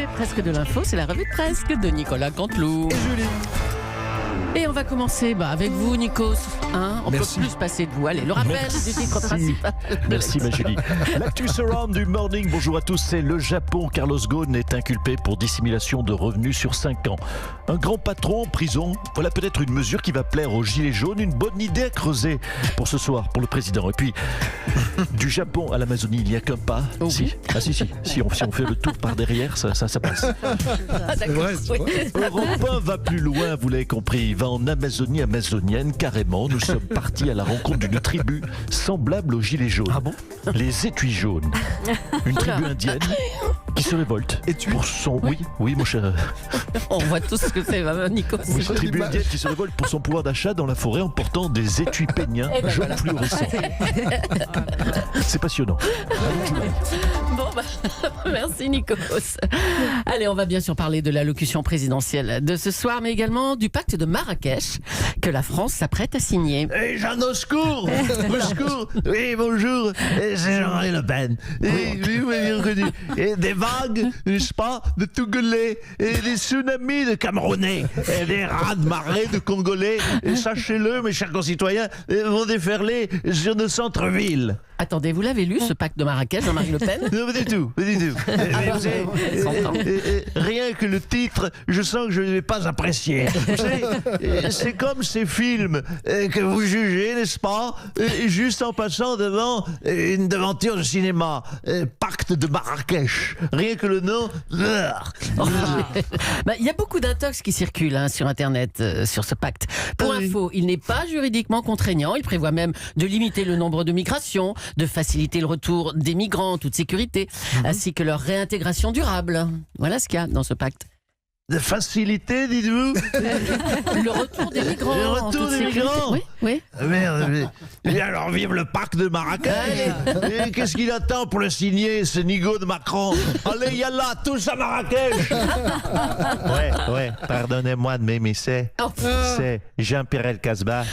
C'est presque de l'info, c'est la revue de presse de Nicolas Canteloup. Et Julie. Et on va commencer avec vous, Nikos. On peut Merci. plus se passer de vous. Allez, le rappel du titre principal. Merci ma Julie. L'actu surround du morning, bonjour à tous, c'est le Japon. Carlos Ghosn est inculpé pour dissimulation de revenus sur 5 ans. Un grand patron en prison, voilà peut-être une mesure qui va plaire aux gilets jaunes, une bonne idée à creuser pour ce soir, pour le président. Et puis, du Japon à l'Amazonie, il n'y a qu'un pas. Oh oui. Si on fait le tour par derrière, ça passe. Ah, d'accord. vrai, c'est vrai. Europe 1 va plus loin, vous l'avez compris. Il va en Amazonie amazonienne, carrément. Nous sommes partis à la rencontre d'une tribu semblable aux gilets jaunes. Ah bon? Les étuis jaunes. Une tribu indienne qui se révolte. Étuis? Pour son... Oui, mon cher. On voit tous ce que c'est, Nikos. Une tribu l'image. indienne qui se révolte pour son pouvoir d'achat dans la forêt en portant des étuis péniens jaunes fluorescents. C'est passionnant. Bon, merci, Nikos. Allez, on va bien sûr parler de l'allocution présidentielle de ce soir, mais également du pacte de Marrakech que la France s'apprête à signer. Hey Jean, au secours! Au secours! Oui, bonjour, c'est Jean-Marie Le Pen. Oui, vous m'avez reconnu. Et des vagues, n'est-ce pas, de Togolais, et des tsunamis de Camerounais, et des raz-de-marée de Congolais. Et sachez-le, mes chers concitoyens, vont déferler sur nos centres-villes. Attendez, vous l'avez lu, ce pacte de Marrakech, Jean-Marie Le Pen? Non, pas du tout, pas du tout. Mais vous savez, rien que le titre, je sens que je ne vais pas apprécier. Vous savez, c'est comme ces films que vous jugez, n'est-ce pas, juste en passant devant une devanture de cinéma. Pacte de Marrakech. Rien que le nom. Il y a beaucoup d'intox qui circulent sur Internet sur ce pacte. Pour Oui. info, il n'est pas juridiquement contraignant. Il prévoit même de limiter le nombre de migrations, de faciliter le retour des migrants en toute sécurité, ainsi que leur réintégration durable. Voilà ce qu'il y a dans ce pacte. De facilité, dites-vous. Le retour des migrants. Le en retour toute des sécurité. migrants. Oui. Ah, merde, mais alors vive le pacte de Marrakech. Et qu'est-ce qu'il attend pour le signer, ce nigo de Macron? Allez, yallah, tous à Marrakech. Ouais, pardonnez-moi de m'émisser. Oh. C'est Jean-Pierre Elkasbah.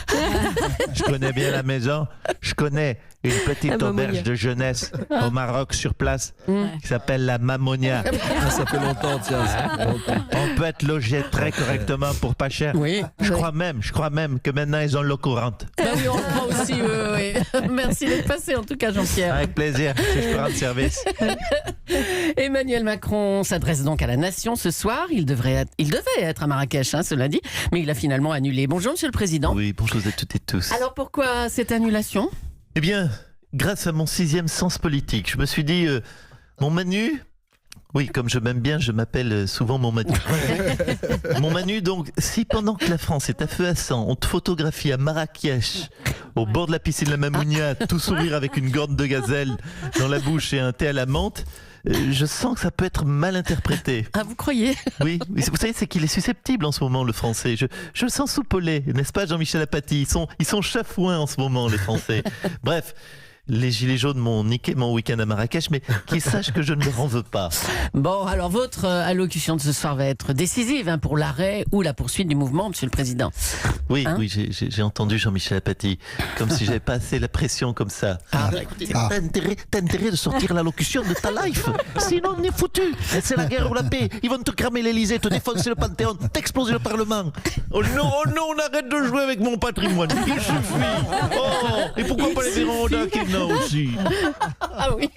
Je connais bien la maison. Je connais une petite auberge de jeunesse au Maroc sur place qui s'appelle la Mamonia. Ah, ça fait longtemps, tiens. Ça fait longtemps. On peut être logé très correctement pour pas cher. Oui. Je crois même que maintenant ils ont l'eau courante. Oui, on le croit aussi. Oui. Merci d'être passé, en tout cas, Jean-Pierre. Avec plaisir, si je peux rendre service. Emmanuel Macron s'adresse donc à la nation ce soir. Il devait être à Marrakech, cela dit, mais il a finalement annulé. Bonjour, Monsieur le Président. Oui, bonjour à toutes et tous. Alors pourquoi cette annulation? Eh bien, grâce à mon 6e sens politique, je me suis dit, mon Manu... Oui, comme je m'aime bien, je m'appelle souvent mon Manu. Mon Manu, donc, si pendant que la France est à feu à sang, on te photographie à Marrakech, au bord de la piscine de la Mamounia, tout sourire avec une gourde de gazelle dans la bouche et un thé à la menthe, je sens que ça peut être mal interprété. Ah, vous croyez? Oui, vous savez, c'est qu'il est susceptible en ce moment, le Français. Je le sens soupolé, n'est-ce pas, Jean-Michel Apathy? Ils sont chafouins en ce moment, les Français. Bref. Les gilets jaunes m'ont niqué mon week-end à Marrakech, mais qu'ils sachent que je ne leur en veux pas. Bon, alors votre allocution de ce soir va être décisive pour l'arrêt ou la poursuite du mouvement, Monsieur le Président. Oui, Hein? oui, j'ai entendu Jean-Michel Apathy, comme si j'avais pas assez la pression comme ça. Écoutez, t'as intérêt de sortir l'allocution de ta life, sinon on est foutu. C'est la guerre ou la paix. Ils vont te cramer l'Elysée, te défoncer le Panthéon, t'exploser le Parlement. Oh non, on arrête de jouer avec mon patrimoine. Il suffit. Oh, et pourquoi pas les vérandas qui aussi? Ah oui.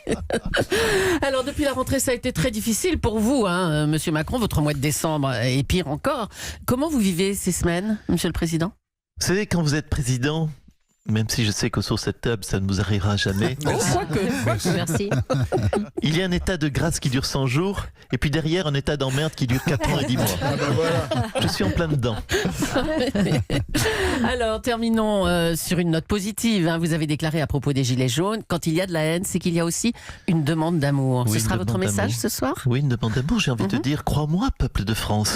Alors depuis la rentrée, ça a été très difficile pour vous, Monsieur Macron, votre mois de décembre et pire encore. Comment vous vivez ces semaines, Monsieur le Président? Vous savez, quand vous êtes président, même si je sais que sur cette table, ça ne vous arrivera jamais, Merci. il y a un état de grâce qui dure 100 jours, et puis derrière, un état d'emmerde qui dure 4 ans et 10 mois. Je suis en plein dedans. Alors terminons sur une note positive. Vous avez déclaré à propos des Gilets jaunes, quand il y a de la haine, c'est qu'il y a aussi une demande d'amour. Oui, Ce une sera votre demande message d'amour. ce soir? Oui, une demande d'amour, j'ai envie de dire, crois-moi, peuple de France.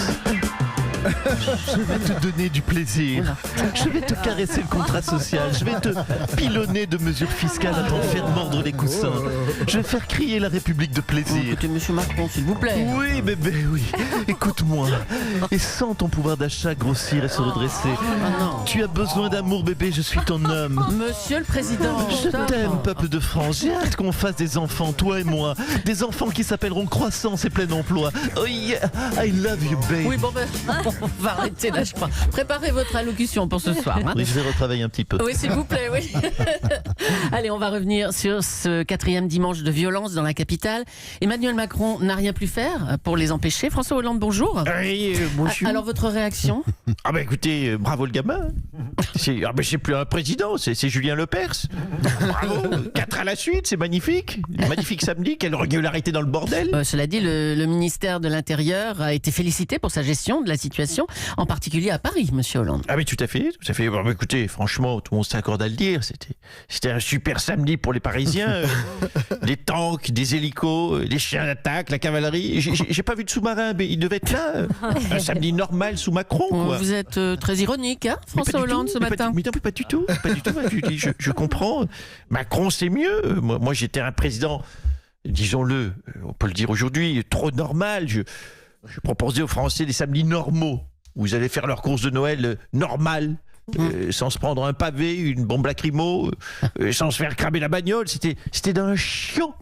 Je vais te donner du plaisir. Je vais te caresser le contrat social. Je vais te pilonner de mesures fiscales à t'en faire mordre les coussins. Je vais faire crier la République de plaisir. Écoutez, monsieur Macron, s'il vous plaît. Oui, bébé, oui. Écoute-moi. Et sens ton pouvoir d'achat grossir et se redresser. Ah non. Tu as besoin d'amour, bébé, je suis ton homme. Monsieur le Président. Je t'aime, peuple de France. J'ai hâte qu'on fasse des enfants, toi et moi. Des enfants qui s'appelleront croissance et plein emploi. Oh yeah, I love you, babe. Oui, bon ben, on va arrêter là, je crois. Préparez votre allocution pour ce soir. Hein. Oui, je vais retravailler un petit peu. Oui, s'il vous plaît, oui. Allez, on va revenir sur ce 4e dimanche de violence dans la capitale. Emmanuel Macron n'a rien pu faire pour les empêcher. François Hollande, bonjour. Oui, bonjour. Alors, votre réaction? Ah bah écoutez, bravo le gamin. C'est plus un président, c'est Julien Lepers. Bravo, 4 à la suite, c'est magnifique. Magnifique samedi, quelle régularité dans le bordel. Cela dit, le ministère de l'Intérieur a été félicité pour sa gestion de la situation, en particulier à Paris, monsieur Hollande. Ah oui, tout à fait. Bon, bah, écoutez, franchement, tout le monde s'accorde à le dire. C'était un super samedi pour les Parisiens. Des tanks, des hélicos, des chiens d'attaque, la cavalerie. J'ai pas vu de sous-marin, mais il devait être là. Un samedi normal sous Macron, quoi. Vous êtes très ironique, hein, François Hollande, ce matin. Mais non, pas du tout. Pas du tout. Je comprends. Macron, c'est mieux. Moi, j'étais un président, disons-le, on peut le dire aujourd'hui, trop normal. Je proposais aux Français des samedis normaux, où ils allaient faire leurs courses de Noël normales. Sans se prendre un pavé, une bombe lacrymo, sans se faire cramer la bagnole. C'était d'un chiant.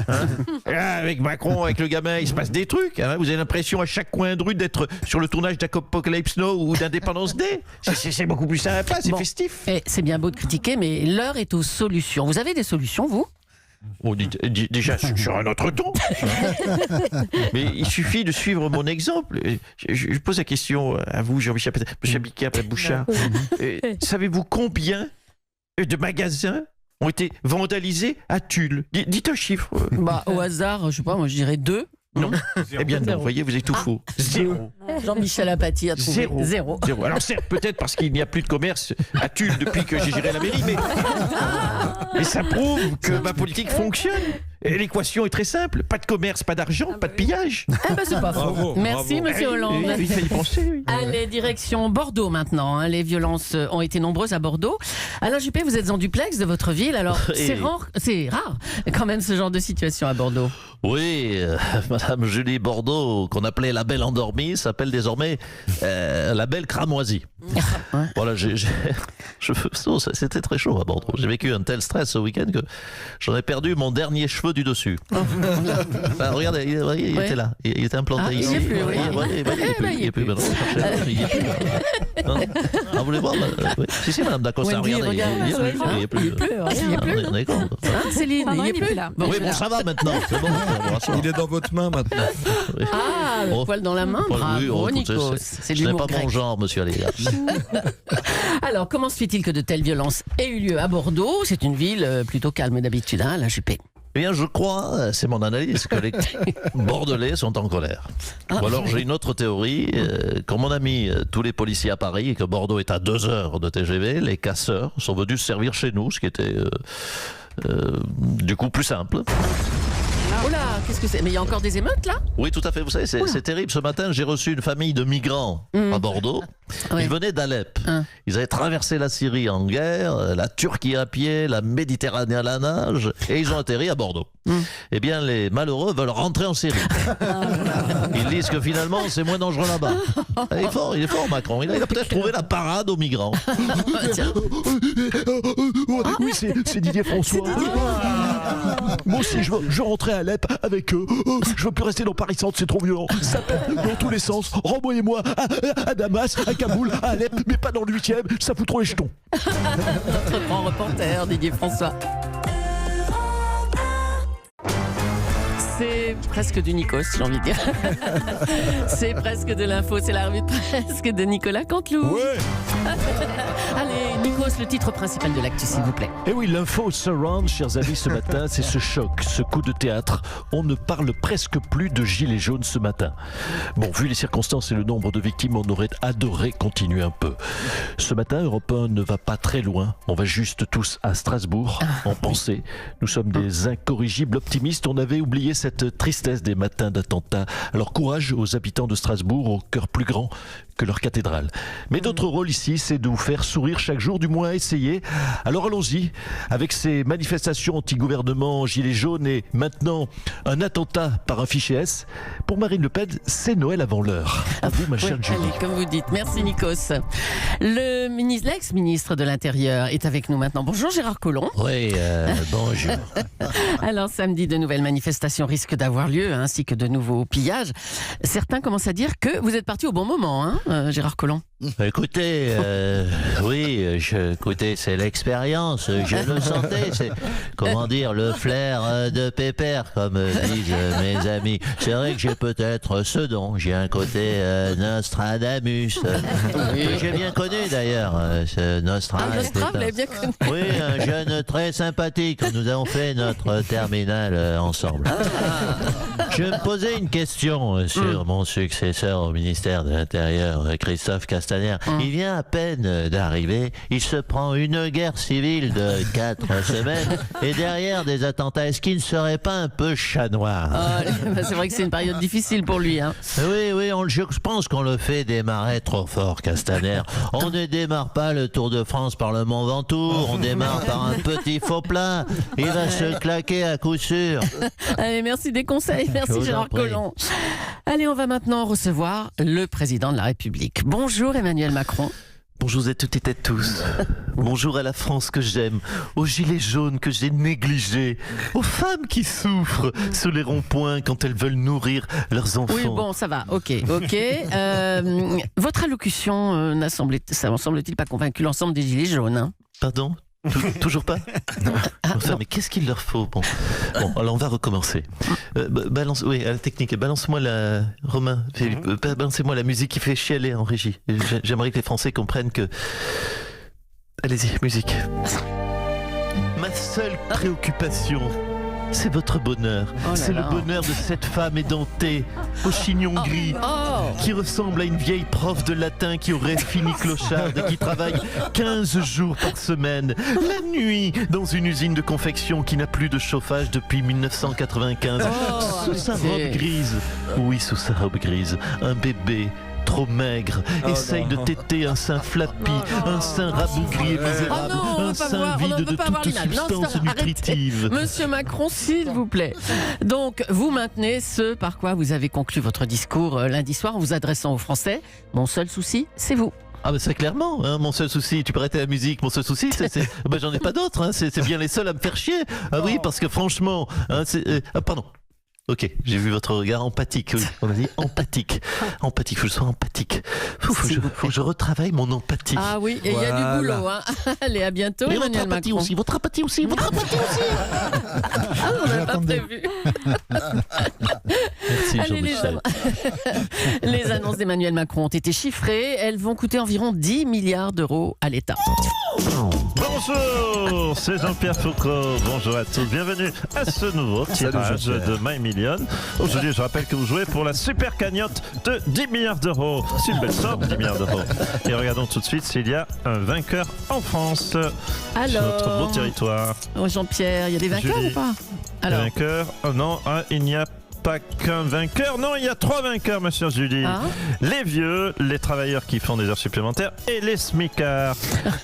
Hein. Là, avec Macron, avec le gamin, il se passe des trucs. Hein. Vous avez l'impression à chaque coin de rue d'être sur le tournage d'Apocalypse Now ou d'Independence Day. C'est beaucoup plus sympa, c'est festif. Et c'est bien beau de critiquer, mais l'heure est aux solutions. Vous avez des solutions, vous? On dit déjà sur un autre ton. Mais il suffit de suivre mon exemple. Je pose la question à vous, Jean-Michel Bouchard. Savez-vous combien de magasins ont été vandalisés à Tulle? Dites un chiffre. Bah, au hasard, je sais pas, moi je dirais 2. Non. Eh bien non, vous voyez, vous êtes tout faux. 0. Jean-Michel Apathy a trouvé 0. Alors certes, peut-être parce qu'il n'y a plus de commerce à Tulle depuis que j'ai géré la mairie, mais ça prouve que ma politique fonctionne. Et l'équation est très simple. Pas de commerce, pas d'argent, pas de pillage. Eh ben c'est pas faux. Merci, monsieur Hollande. Il fallait y penser, oui. Allez, direction Bordeaux maintenant. Hein. Les violences ont été nombreuses à Bordeaux. Alain Juppé, vous êtes en duplex de votre ville. Alors, c'est rare quand même ce genre de situation à Bordeaux. Oui, Madame Julie Bordeaux, qu'on appelait la belle endormie, s'appelle désormais la belle cramoisie. Voilà, c'était très chaud à Bordeaux. J'ai vécu un tel stress ce week-end que j'en ai perdu mon dernier cheveu du dessus. Enfin, regardez, il était là. Il était implanté ici. Il n'est plus, oui. Il n'est plus. Vous voulez voir Si, Madame Dacosta, regardez. Il n'est plus. D'accord. Céline, il n'est plus là. Oui, bon, ça va maintenant. C'est bon. Il est dans votre main maintenant. Ah, le poil dans la main. Bravo, Nikos. C'est ce n'est pas grec. mon genre, monsieur Alléa. Alors, comment se fait-il que de telles violences aient eu lieu à Bordeaux? C'est une ville plutôt calme d'habitude, hein, Alain Juppé. Eh bien, je crois, c'est mon analyse, que les Bordelais sont en colère. Ou alors j'ai une autre théorie, comme on a mis tous les policiers à Paris et que Bordeaux est à 2 heures de TGV, les casseurs sont venus se servir chez nous, ce qui était du coup plus simple. Oh là, qu'est-ce que c'est? Mais il y a encore des émeutes là? Oui, tout à fait. Vous savez, c'est terrible. Ce matin, j'ai reçu une famille de migrants à Bordeaux. Oui. Ils venaient d'Alep. Ils avaient traversé la Syrie en guerre, la Turquie à pied, la Méditerranée à la nage, et ils ont atterri à Bordeaux. Eh bien, les malheureux veulent rentrer en Syrie. Ils disent que finalement, c'est moins dangereux là-bas. Il est fort, Macron. Il a peut-être trouvé la parade aux migrants. Oui, c'est Didier François. Moi aussi, je rentrais à Alep avec eux. Je veux plus rester dans Paris Centre, c'est trop violent. Ça pète dans tous les sens. Renvoyez-moi à Damas, à Kaboul, à Alep, mais pas dans le 8e. Ça fout trop les jetons. Notre grand reporter, Didier François. C'est presque du Nikos, j'ai envie de dire. C'est presque de l'info, c'est la revue de presse de Nicolas Canteloup. Ouais. Allez, Nikos, le titre principal de l'actu, s'il vous plaît. Et oui, l'info surround, chers amis, ce matin, c'est ce choc, ce coup de théâtre. On ne parle presque plus de gilets jaunes ce matin. Bon, vu les circonstances et le nombre de victimes, on aurait adoré continuer un peu. Ce matin, Europe 1 ne va pas très loin. On va juste tous à Strasbourg, en pensée. Nous sommes des incorrigibles optimistes. On avait oublié cette tristesse des matins d'attentats. Alors courage aux habitants de Strasbourg, au cœur plus grand que leur cathédrale. Mais notre rôle ici, c'est de vous faire sourire chaque jour, du moins essayer. Alors allons-y, avec ces manifestations anti-gouvernement, gilets jaunes et maintenant un attentat par un fichier S. Pour Marine Le Pen, c'est Noël avant l'heure. À vous, ma chère Julie. Allez, comme vous dites. Merci, Nikos. L'ex-ministre de l'Intérieur est avec nous maintenant. Bonjour, Gérard Collomb. Oui, bonjour. Alors, samedi, de nouvelles manifestations risquent d'avoir lieu, ainsi que de nouveaux pillages. Certains commencent à dire que vous êtes parti au bon moment, hein, Gérard Collomb. Écoutez, écoutez, c'est l'expérience, je le sentais, c'est, comment dire, le flair de Pépère, comme disent mes amis. C'est vrai que j'ai peut-être ce don, j'ai un côté Nostradamus, que j'ai bien connu d'ailleurs, ce Nostradamus. Nostra, vous l'avez bien connu. Oui, un jeune très sympathique, nous avons fait notre terminale ensemble. Je me posais une question sur mon successeur au ministère de l'Intérieur, Christophe Castaner. Il vient à peine d'arriver, il se prend une guerre civile de 4 semaines et derrière des attentats. Est-ce qu'il ne serait pas un peu chat noir? C'est vrai que c'est une période difficile pour lui. Hein. Oui, je pense qu'on le fait démarrer trop fort, Castaner. On ne démarre pas le Tour de France par le Mont Ventoux, on démarre par un petit faux plat. Il va se claquer à coup sûr. Allez, merci des conseils. Merci Gérard Collomb. Allez, on va maintenant recevoir le président de la République. Bonjour Emmanuel Macron. Bonjour à toutes et à tous. Bonjour à la France que j'aime, aux gilets jaunes que j'ai négligés, aux femmes qui souffrent sur les ronds-points quand elles veulent nourrir leurs enfants. Oui, bon, ça va, ok. Votre allocution n'a semble-t-il pas convaincu l'ensemble des gilets jaunes, hein? Pardon? Toujours pas? Enfin, mais qu'est-ce qu'il leur faut? Bon, alors on va recommencer. Balance, oui, à la technique. Balance-moi la Romain. Balancez-moi la musique qui fait chialer en régie. J'aimerais que les Français comprennent que. Allez-y, musique. Ma seule préoccupation, c'est votre bonheur. C'est le bonheur de cette femme édentée, au chignon gris, qui ressemble à une vieille prof de latin qui aurait fini clocharde et qui travaille 15 jours par semaine, la nuit, dans une usine de confection qui n'a plus de chauffage depuis 1995. Sous sa robe grise. Oui, sous sa robe grise. Un bébé trop maigre, essaye de téter un sein flappy, un sein rabougri et misérable, un sein vide de toute substance nutritive. Monsieur Macron, s'il vous plaît. Donc, vous maintenez ce par quoi vous avez conclu votre discours lundi soir en vous adressant aux Français. Mon seul souci, c'est vous. Ah bah c'est clairement, hein, mon seul souci, tu peux arrêter la musique, mon seul souci, bah, j'en ai pas d'autres, hein, c'est bien les seuls à me faire chier. Ah oui, parce que franchement, hein, pardon. Ok, j'ai vu votre regard empathique. Oui. On a dit empathique. Empathique, faut que je sois empathique. Faut que je retravaille mon empathie. Ah oui, et il y a du boulot. Hein. Allez, à bientôt, et Emmanuel Macron. Votre empathie aussi, votre empathie aussi. Ah, on n'a pas prévu. Merci, allez, Jean-Michel. Les annonces d'Emmanuel Macron ont été chiffrées. Elles vont coûter environ 10 milliards d'euros à l'État. Bonjour, c'est Jean-Pierre Foucault. Bonjour à tous. Bienvenue à ce nouveau tirage de My Million. Aujourd'hui, je rappelle que vous jouez pour la super cagnotte de 10 milliards d'euros. C'est une belle somme, 10 milliards d'euros. Et regardons tout de suite s'il y a un vainqueur en France. Alors, sur notre beau territoire. Oh, Jean-Pierre, il y a des vainqueurs Julie. ou pas? Alors, Vainqueur? Oh non, il n'y a pas qu'un vainqueur. Non, il y a 3 vainqueurs, ma chère Julie. Les vieux, les travailleurs qui font des heures supplémentaires et les smicards.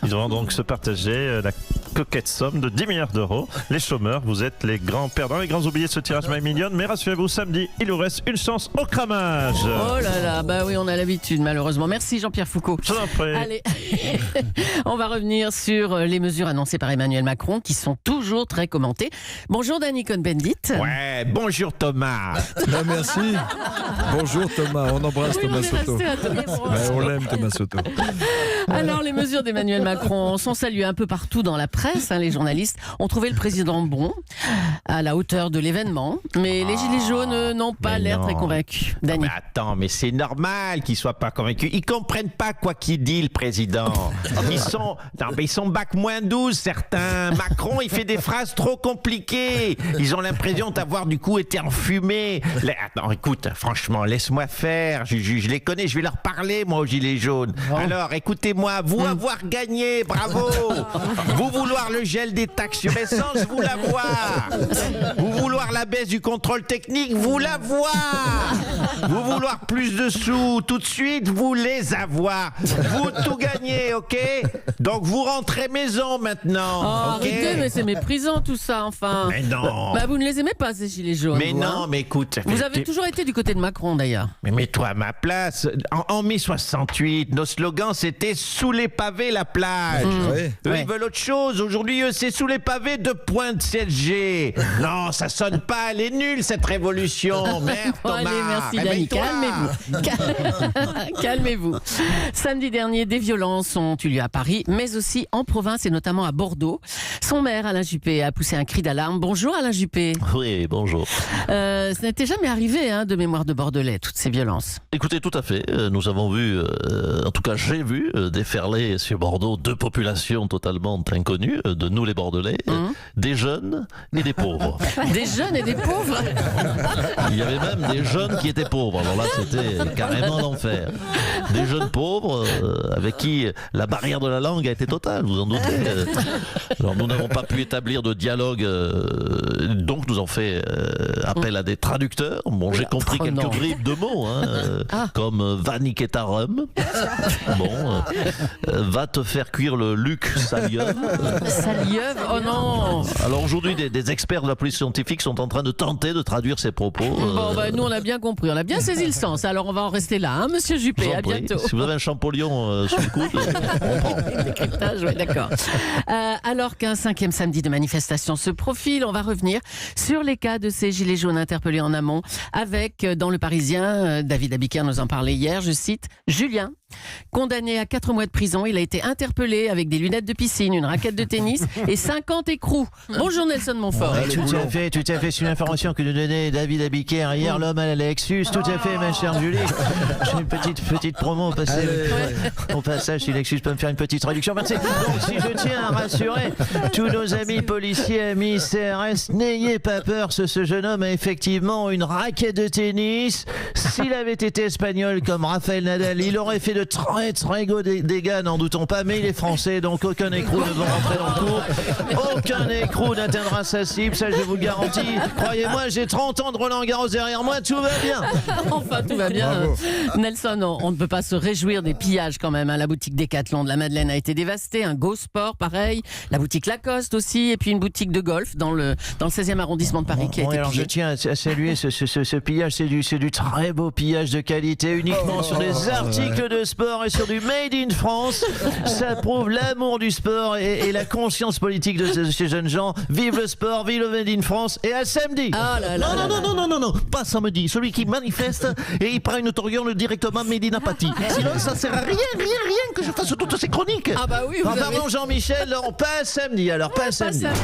Ils vont donc se partager la coquette somme de 10 milliards d'euros. Les chômeurs, vous êtes les grands perdants, les grands oubliés de ce tirage My Million. Mais rassurez-vous, samedi, il vous reste une chance au cramage. Oh là là, bah oui, on a l'habitude malheureusement. Merci Jean-Pierre Foucault. Je t'en prie. Allez, on va revenir sur les mesures annoncées par Emmanuel Macron qui sont toujours très commentées. Bonjour Danny Cohn-Bendit. Ouais, bonjour Thomas. Non, merci. Bonjour Thomas, on embrasse Oui, Thomas on est Soto. resté à Thomas. Ouais, on l'aime Thomas Soto. Alors, les mesures d'Emmanuel Macron sont saluées un peu partout dans la presse. Les journalistes ont trouvé le président bon, à la hauteur de l'événement. Mais les Gilets jaunes n'ont pas l'air très convaincus. Dany. Mais attends, mais c'est normal qu'ils soient pas convaincus. Ils comprennent pas quoi qu'il dit, le président. Ils sont bac moins 12, certains. Macron, il fait des phrases trop compliquées. Ils ont l'impression d'avoir du coup été enfumés. Attends, écoute, franchement, laisse-moi faire. Je les connais, je vais leur parler, moi, aux Gilets jaunes. Bon. Alors, écoutez-moi, vous avoir gagné, bravo. Vous vouloir le gel des taxes sur essence, vous l'avoir. Vous vouloir la baisse du contrôle technique, vous l'avoir. Vous vouloir plus de sous tout de suite, vous les avoir. Vous tout gagnez, ok? Donc vous rentrez maison maintenant. Oh, ok? arrêtez, mais c'est méprisant tout ça, enfin. Mais non. Bah, vous ne les aimez pas, ces Gilets jaunes. Mais vous, non, hein. mais écoute. Vous avez toujours été du côté de Macron, d'ailleurs. Mais mets-toi à ma place. En mai 68, nos slogans c'était sous les pavés la plage. Ouais. Eux, Ouais. ils veulent autre chose. Aujourd'hui, eux, c'est sous les pavés de pointe CSG. Non, ça sonne pas. Elle est nulle, cette révolution. Merde, Bon, Thomas. allez, merci Dany. Réveille-toi. Calmez-vous. Calmez-vous. Samedi dernier, des violences ont eu lieu à Paris, mais aussi en province et notamment à Bordeaux. Son maire, Alain Juppé, a poussé un cri d'alarme. Bonjour Alain Juppé. Oui, bonjour. Ce n'était jamais arrivé de mémoire de Bordelais, toutes ces violences. Écoutez, tout à fait. Nous avons vu, en tout cas j'ai vu, déferler sur Bordeaux deux populations totalement inconnues, de nous les Bordelais, des jeunes et des pauvres. Des jeunes et des pauvres. Il y avait même des jeunes qui étaient pauvres. Alors là, c'était carrément l'enfer. Des jeunes pauvres avec qui la barrière de la langue a été totale, vous en doutez. Alors nous n'avons pas pu établir de dialogue, donc nous avons fait appel à des traducteurs. Bon, j'ai compris quelques non. bribes de mots, comme va niquer ta rhum. Bon, va te faire cuire le Luc Salieuve. Salieuve, oh non. Alors aujourd'hui, des experts de la police scientifique sont en train de tenter de traduire ces propos. Bon, nous on a bien compris, on a bien saisi le sens. Alors on va en rester là, monsieur Je Juppé, vous en à prie. bientôt. Si vous avez un champollion sous le coude, on prend. Décryptage, ouais, d'accord. Alors qu'un 5e samedi de manifestation se profile, on va revenir sur les cas de ces gilets jaunes interpellés en amont avec, dans Le Parisien, David Abiker nous en parlait hier, je cite, Julien. Condamné à 4 mois de prison, il a été interpellé avec des lunettes de piscine, une raquette de tennis et 50 écrous. Bonjour Nelson Montfort. Tout à fait. C'est une information que nous donnait David Abiker hier, l'homme à la Lexus. Tout à fait, ma chère Julie. J'ai une petite promo au passage, si Lexus peut me faire une petite réduction. Merci. Donc, si je tiens à rassurer tous nos amis policiers, amis CRS, n'ayez pas peur, ce jeune homme a effectivement une raquette de tennis. S'il avait été espagnol comme Rafael Nadal, il aurait fait de très gros dégâts, n'en doutons pas, mais il est français, donc aucun écrou ne va rentrer dans le cours. Aucun écrou n'atteindra sa cible, ça je vous le garantis. Croyez-moi, j'ai 30 ans de Roland Garros derrière moi, tout va bien. Enfin, tout va bien. Nelson, on ne peut pas se réjouir des pillages quand même. La boutique Decathlon de la Madeleine a été dévastée, un Go Sport pareil, la boutique Lacoste aussi, et puis une boutique de golf dans le 16e arrondissement de Paris qui a été alors je pillée. tiens à saluer ce pillage, c'est du très beau pillage de qualité, uniquement sur des articles de sport et sur du Made in France. Ça prouve l'amour du sport et la conscience politique de ces jeunes gens. Vive le sport, vive le Made in France et à samedi. Ah là là là là. Non, pas samedi. Celui qui manifeste et il prend une torion directement Made in Apathie. Sinon, ça sert à rien que je fasse toutes ces chroniques. Ah bah oui, vous avez... Pardon Jean-Michel, on passe samedi alors, pas Pas samedi. samedi.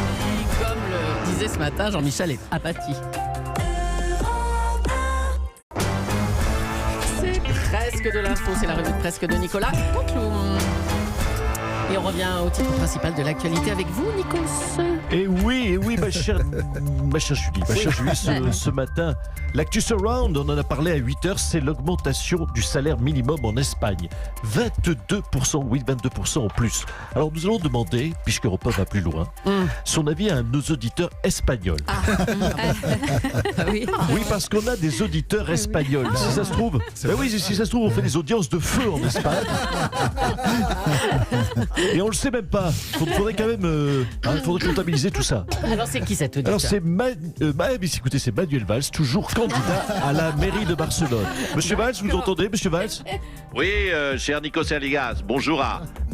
Comme le disait ce matin Jean-Michel est apathie. C'est presque de l'info, c'est la revue de presque de Nicolas Contloum. Et on revient au titre principal de l'actualité avec vous, Nikos. Et oui, ma chère Julie, ce matin, l'actu surround, on en a parlé à 8h, c'est l'augmentation du salaire minimum en Espagne. 22%, oui, 22% en plus. Alors nous allons demander, puisque Europe 1 va plus loin, son avis à nos auditeurs espagnols. Oui. Oui, parce qu'on a des auditeurs espagnols. Si ça se trouve, si ça se trouve, on fait des audiences de feu en Espagne. Et on le sait même pas. Faudrait quand même, faudrait comptabiliser tout ça. Alors c'est qui cet auditeur? Alors c'est écoutez, c'est Manuel Valls, toujours candidat à la mairie de Barcelone. Monsieur Valls, vous entendez, monsieur Valls? Oui, cher Nikos Aligas, bonjour.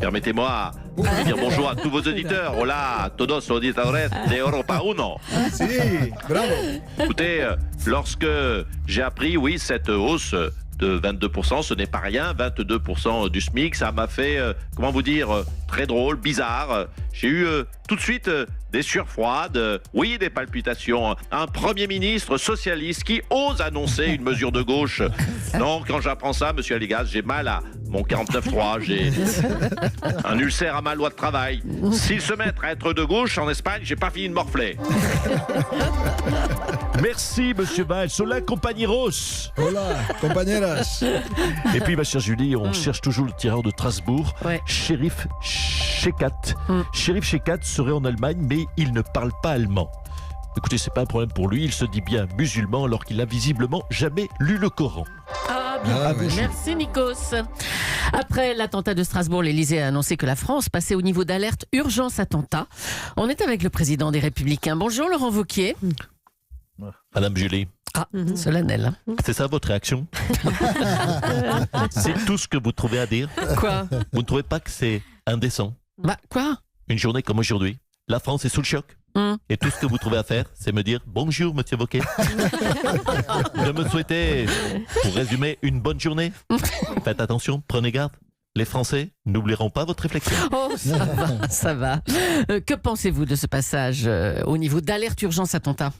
Permettez-moi de dire bonjour à tous vos auditeurs. Hola, todos los auditores de Europa 1. Si, bravo. Écoutez, lorsque j'ai appris, cette hausse de 22%, ce n'est pas rien, 22% du SMIC, ça m'a fait, comment vous dire, très drôle, bizarre. J'ai eu tout de suite des sueurs froides, oui, des palpitations. Un Premier ministre socialiste qui ose annoncer une mesure de gauche. Non, quand j'apprends ça, monsieur Aligas, j'ai mal à mon 49.3, j'ai un ulcère à ma loi de travail. S'ils se mettent à être de gauche en Espagne, j'ai pas fini de morfler. Merci, monsieur Valls. Hola, compañeros. Hola, compañeras. Et puis, ma chère Julie, on cherche toujours le tireur de Strasbourg, Ouais. Shérif Shekat. Shérif Shekat serait en Allemagne, mais il ne parle pas allemand. Écoutez, c'est pas un problème pour lui, il se dit bien musulman alors qu'il n'a visiblement jamais lu le Coran. Ah, bien. Ah, mais je- Merci Nikos. Après l'attentat de Strasbourg, l'Élysée a annoncé que la France passait au niveau d'alerte urgence attentat. On est avec le président des Républicains. Bonjour Laurent Wauquiez. Madame Julie, Ah, solennel. c'est ça votre réaction? C'est tout ce que vous trouvez à dire? Quoi? Vous ne trouvez pas que c'est indécent? Bah, quoi? Une journée comme aujourd'hui, la France est sous le choc. Et tout ce que vous trouvez à faire, c'est me dire bonjour, monsieur Wauquiez. De me souhaiter, pour résumer, une bonne journée. Faites attention, prenez garde. Les Français n'oublieront pas votre réflexion. Oh, ça va, ça va. Que pensez-vous de ce passage au niveau d'alerte urgence attentat?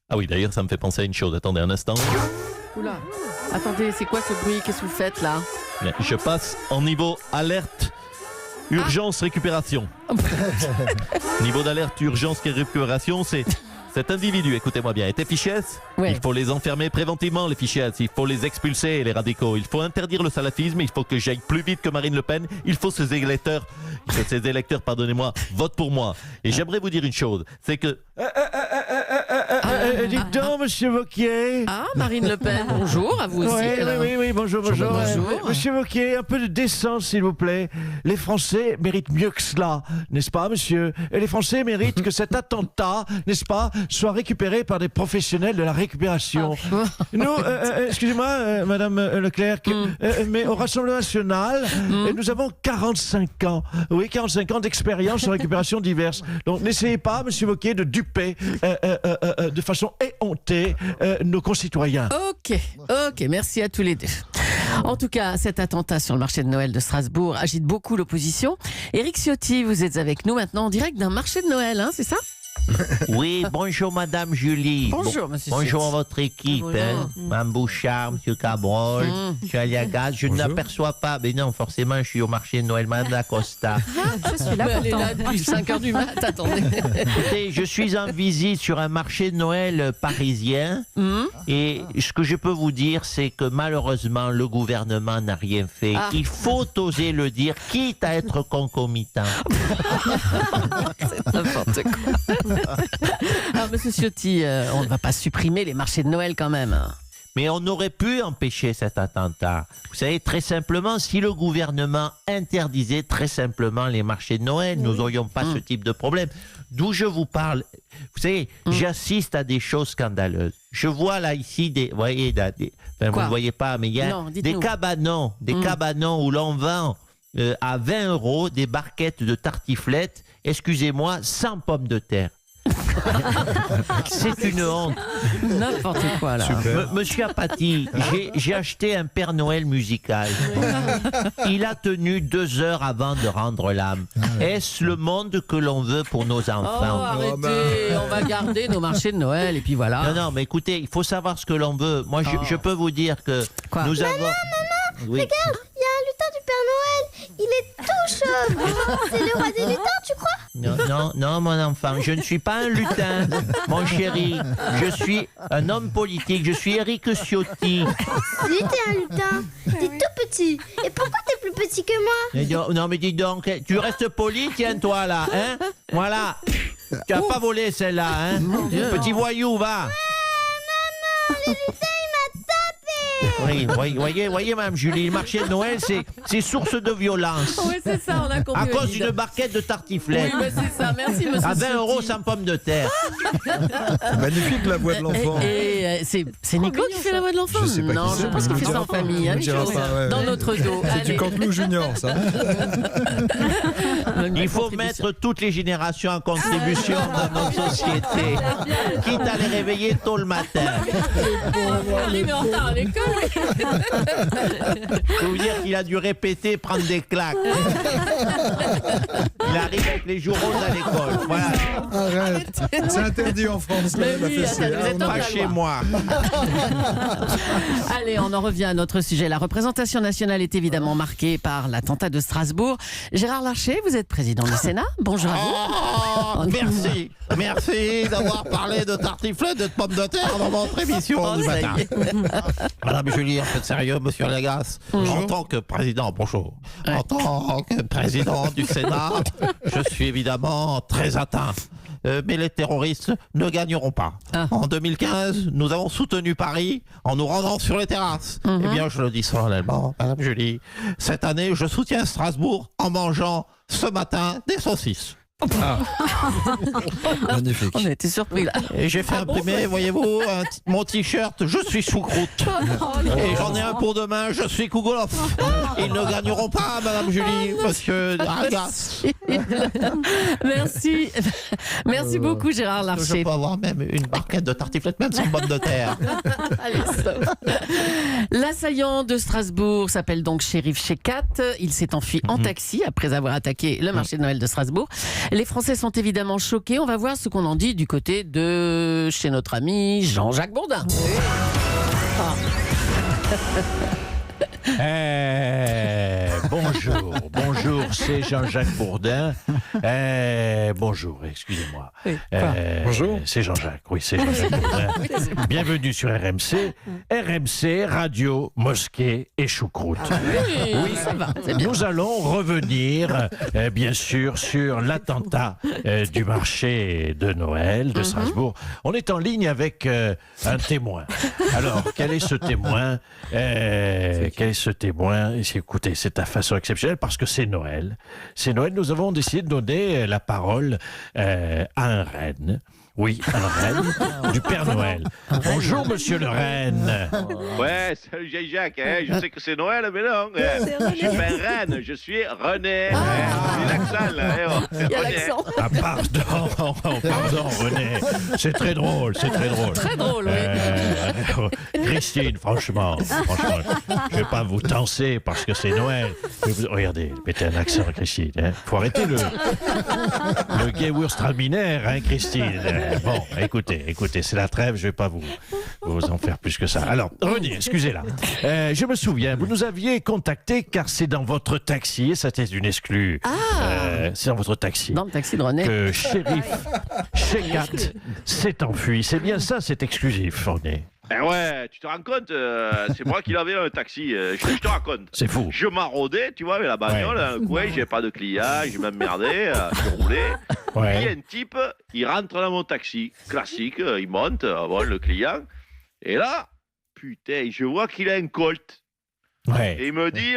Ah oui, d'ailleurs, ça me fait penser à une chose. Attendez un instant. Oula. Attendez, c'est quoi ce bruit? Qu'est-ce que vous faites là? Je passe en niveau alerte, urgence, récupération. Niveau d'alerte, urgence et récupération, c'est cet individu, écoutez-moi bien, était fichesse. Ouais. Il faut les enfermer préventivement, les fichesses. Il faut les expulser, les radicaux. Il faut interdire le salafisme. Il faut que j'aille plus vite que Marine Le Pen. Il faut que ces électeurs, pardonnez-moi, votent pour moi. Et j'aimerais vous dire une chose, c'est que... Dites donc, monsieur Wauquiez. Ah, Marine Le Pen, bonjour, à vous aussi. alors. Oui, bonjour. Bonjour. Monsieur Wauquiez, un peu de décence, s'il vous plaît. Les Français méritent mieux que cela, n'est-ce pas, monsieur? Et les Français méritent que cet attentat, n'est-ce pas, soit récupéré par des professionnels de la récupération. Nous, excusez-moi, madame Leclerc, mais au Rassemblement national, nous avons 45 ans. Oui, 45 ans d'expérience en récupération diverses. Donc, n'essayez pas, monsieur Wauquiez, de duper de façon éhontée nos concitoyens. Ok, merci à tous les deux. En tout cas, cet attentat sur le marché de Noël de Strasbourg agite beaucoup l'opposition. Éric Ciotti, vous êtes avec nous maintenant en direct d'un marché de Noël, hein, c'est ça? Oui, bonjour Madame Julie. Bonjour, monsieur Bonjour à Ciotti. votre équipe, Bonjour. hein. Mme Bouchard, Monsieur Cabrol, Monsieur Aliagas. Je Bonjour. n'aperçois pas, mais non, forcément, je suis au marché de Noël, Madame Lacosta. Je suis là, elle est là depuis 5h du mat', attendez. Écoutez, je suis en visite sur un marché de Noël parisien et ce que je peux vous dire, c'est que malheureusement, le gouvernement n'a rien fait. Ah. Il faut oser le dire, quitte à être concomitant. C'est n'importe quoi. Alors, monsieur Ciotti, on ne va pas supprimer les marchés de Noël quand même. Mais on aurait pu empêcher cet attentat. Vous savez, très simplement, si le gouvernement interdisait très simplement les marchés de Noël, nous n'aurions pas ce type de problème. D'où je vous parle, vous savez, j'assiste à des choses scandaleuses. Je vois là ici des, vous voyez, enfin, vous Quoi? ne voyez pas, mais il y a Non, des dites-nous. cabanons où l'on vend à 20 € des barquettes de tartiflettes, excusez-moi, sans pommes de terre. C'est une honte. N'importe quoi là. Super. Monsieur Apathy, j'ai acheté un Père Noël musical. Il a tenu 2 heures avant de rendre l'âme. Est-ce le monde que l'on veut pour nos Oh, enfants? arrêtez, on va garder nos marchés de Noël et puis voilà. Non, mais écoutez, il faut savoir ce que l'on veut. Moi, je peux vous dire que Quoi? nous avons... Oui. Regarde, il y a un lutin du Père Noël. Il est tout chauve. C'est le roi des lutins, tu crois? Non, mon enfant, je ne suis pas un lutin, mon chéri. Je suis un homme politique, je suis Éric Ciotti. Si, t'es un lutin. T'es tout petit. Et pourquoi t'es plus petit que moi? Non, mais dis donc, tu restes poli, tiens-toi là, hein? Voilà. Tu n'as pas volé celle-là, hein? Petit voyou, va. Le lutin, il m'a tapé. Oui, voyez, Mme Julie, le marché de Noël, c'est source de violence. Oui, c'est ça, on a compris. À cause Walid. d'une barquette de Oui, tartiflette. mais c'est ça, merci monsieur À 20 € Ciotti. sans pommes de terre. Magnifique la voix de l'enfant. Et c'est Nico qui fait la voix de l'enfant? Je sais pas qui Non, c'est. je pense On qu'il fait dira ça en pas. famille. On Hein, dira Nico, pas, ouais, dans ouais. notre dos. C'est du Allez. Canteloup Junior, ça. Il faut mettre toutes les générations en contribution dans notre société, quitte à les réveiller tôt le matin. Arrivé en retard à l'école. Je peux vous dire qu'il a dû répéter, prendre des claques. Il arrive avec les joues roses à l'école. Voilà. Arrête. C'est interdit en France, Mais la oui, fessée. attends, vous êtes hors Pas la chez loi. moi. Allez, on en revient à notre sujet. La représentation nationale est évidemment marquée par l'attentat de Strasbourg. Gérard Larcher, vous êtes président du Sénat. Bonjour à vous. Oh, merci. Merci d'avoir parlé de tartiflette et de pommes de terre dans votre émission du ça y matin. est. Madame Julie, un peu de sérieux, monsieur Legas. En tant que président, bonjour. En tant que président du Sénat, je suis évidemment très atteint. Mais les terroristes ne gagneront pas. Ah. En 2015, nous avons soutenu Paris en nous rendant sur les terrasses. Eh bien, je le dis solennellement, Madame Julie, cette année, je soutiens Strasbourg en mangeant ce matin des saucisses. Magnifique. On a été surpris là. Et j'ai fait imprimer, voyez-vous, mon t-shirt, je suis choucroute. Et j'en ai un pour demain, je suis Kougolof. Ils ne gagneront pas, Madame Julie, monsieur Argas. Merci. Merci beaucoup, Gérard Je Larcher. peux avoir même une barquette de tartiflette, même sans pommes de terre. Allez, stop. L'assaillant de Strasbourg s'appelle donc Shérif Shekat. Il s'est enfui en taxi après avoir attaqué le marché de Noël de Strasbourg. Les Français sont évidemment choqués. On va voir ce qu'on en dit du côté de chez notre ami Jean-Jacques Bourdin. Bonjour, c'est Jean-Jacques Bourdin. Bonjour, excusez-moi. Bonjour. C'est Jean-Jacques, oui, c'est Jean-Jacques Bourdin. Bienvenue sur RMC. RMC, radio, mosquée et choucroute. Oui, ça va. C'est bien. Nous allons revenir, bien sûr, sur l'attentat du marché de Noël de Strasbourg. On est en ligne avec un témoin. Alors, quel est ce témoin Écoutez, c'est à façon exceptionnelle parce que c'est Noël. C'est Noël. Nous avons décidé de donner la parole à un renne. Oui, un renne du Père Noël. Bonjour, monsieur le renne. Ouais, salut Jean-Jacques, hein, je sais que c'est Noël, mais non. Je suis pas Rennes, je suis René. C'est l'accent, là. Il y a l'accent. Ah, pardon, René. C'est très drôle, c'est très drôle. Très drôle, oui. Christine, franchement, je vais pas vous tenser parce que c'est Noël. Mais regardez, mettez un accent, Christine. Faut arrêter le Gewürztraminer, hein, Christine. Bon, écoutez, c'est la trêve, je vais pas vous en faire plus que ça. Alors, René, excusez-la. Je me souviens, vous nous aviez contacté car c'est dans votre taxi, et ça c'était une exclue. C'est dans votre taxi. Dans le taxi de René. Que Shérif Shekat s'est enfui. C'est bien ça, c'est exclusif, René. Eh ouais, tu te rends compte, c'est moi qui l'avais dans le taxi, je te raconte. C'est fou. Je maraudais, tu vois, avec la bagnole, un coin, j'avais pas de clients, je m'emmerdais, je roulais. Ouais. Puis un type, il rentre dans mon taxi, classique, il monte, bon, le client. Et là, putain, je vois qu'il a un Colt. Ouais. Et il me dit,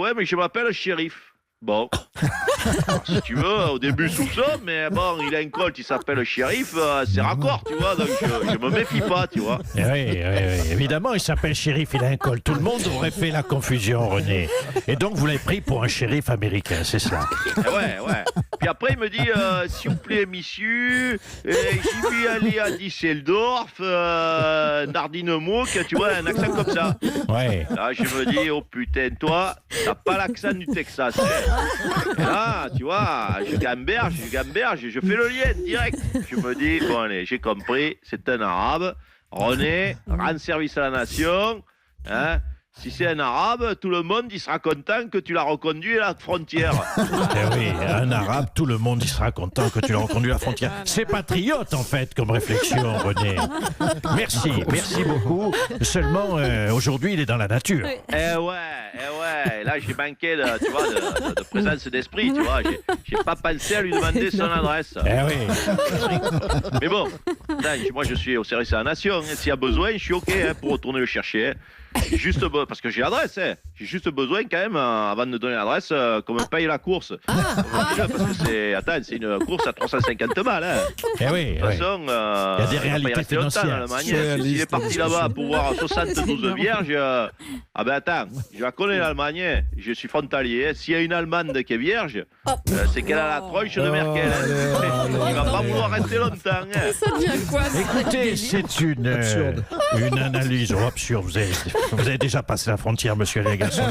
ouais, mais je m'appelle Shérif. Bon, alors, si tu veux, au début soupçon, mais bon, il a un Colt, il s'appelle Shérif, c'est raccord, tu vois, donc je me méfie pas, tu vois. Oui, évidemment, il s'appelle shérif, il a un col. Tout le monde aurait fait la confusion, René. Et donc, vous l'avez pris pour un shérif américain, c'est cela? Ouais. Puis après, il me dit, s'il vous plaît, monsieur, j'y vais aller à Düsseldorf, Nardine-Mouk, tu vois, un accent comme ça. Ouais. Là, je me dis, oh putain, toi, t'as pas l'accent du Texas. Et là, tu vois, je gamberge, je fais le lien direct. Je me dis, bon allez, j'ai compris, c'est un arabe. René, rend service à la nation. Hein. Si c'est un arabe, tout le monde il sera content que tu l'as reconduit à la frontière. Eh oui, un arabe, tout le monde y sera content que tu l'as reconduit à la frontière. C'est patriote, en fait, comme réflexion, René. Merci beaucoup. Seulement, aujourd'hui, il est dans la nature. Eh ouais, là j'ai manqué de présence d'esprit, tu vois. J'ai pas pensé à lui demander son adresse. Eh oui. Mais bon, moi je suis au service de la nation. S'il y a besoin, je suis OK pour retourner le chercher. Juste parce que j'ai l'adresse, j'ai juste besoin quand même, avant de donner l'adresse, qu'on me paye la course. Parce que c'est une course à 350 balles. Hein. Eh oui, de toute façon, il y a des réalités financières. S'il est parti là-bas pour voir 72 vierges, ah ben attends, je vais connais l'Allemagne, hein. Je suis frontalier. S'il y a une Allemande qui est vierge, c'est qu'elle a la tronche de Merkel. Il va pas vouloir rester longtemps. Hein. Ça devient quoi ça? Écoutez, c'est une analyse absurde. Vous avez déjà passé la frontière, monsieur Légas.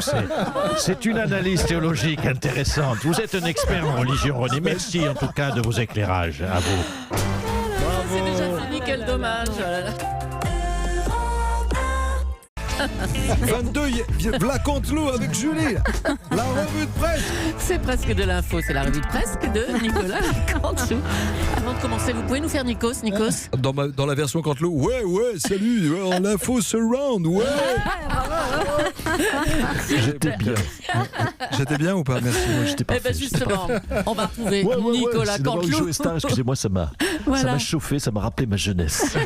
C'est une analyse théologique intéressante. Vous êtes un expert en religion, René. Merci en tout cas de vos éclairages. À vous. C'est déjà fini, quel dommage. 22, v'là Canteloup avec Julie. La revue de presse. C'est presque de l'info, c'est la revue de presse de Nicolas Canteloup. Avant de commencer, vous pouvez nous faire Nikos? Dans la version Canteloup, ouais, salut, ouais, l'info surround, ouais. J'étais bien. J'étais bien ou pas? Merci. Moi, j'étais Eh parfait. ben justement, on va retrouver Nicolas C'est d'avoir Canteloup. joué Star, excusez-moi, ça m'a chauffé, ça m'a rappelé ma jeunesse.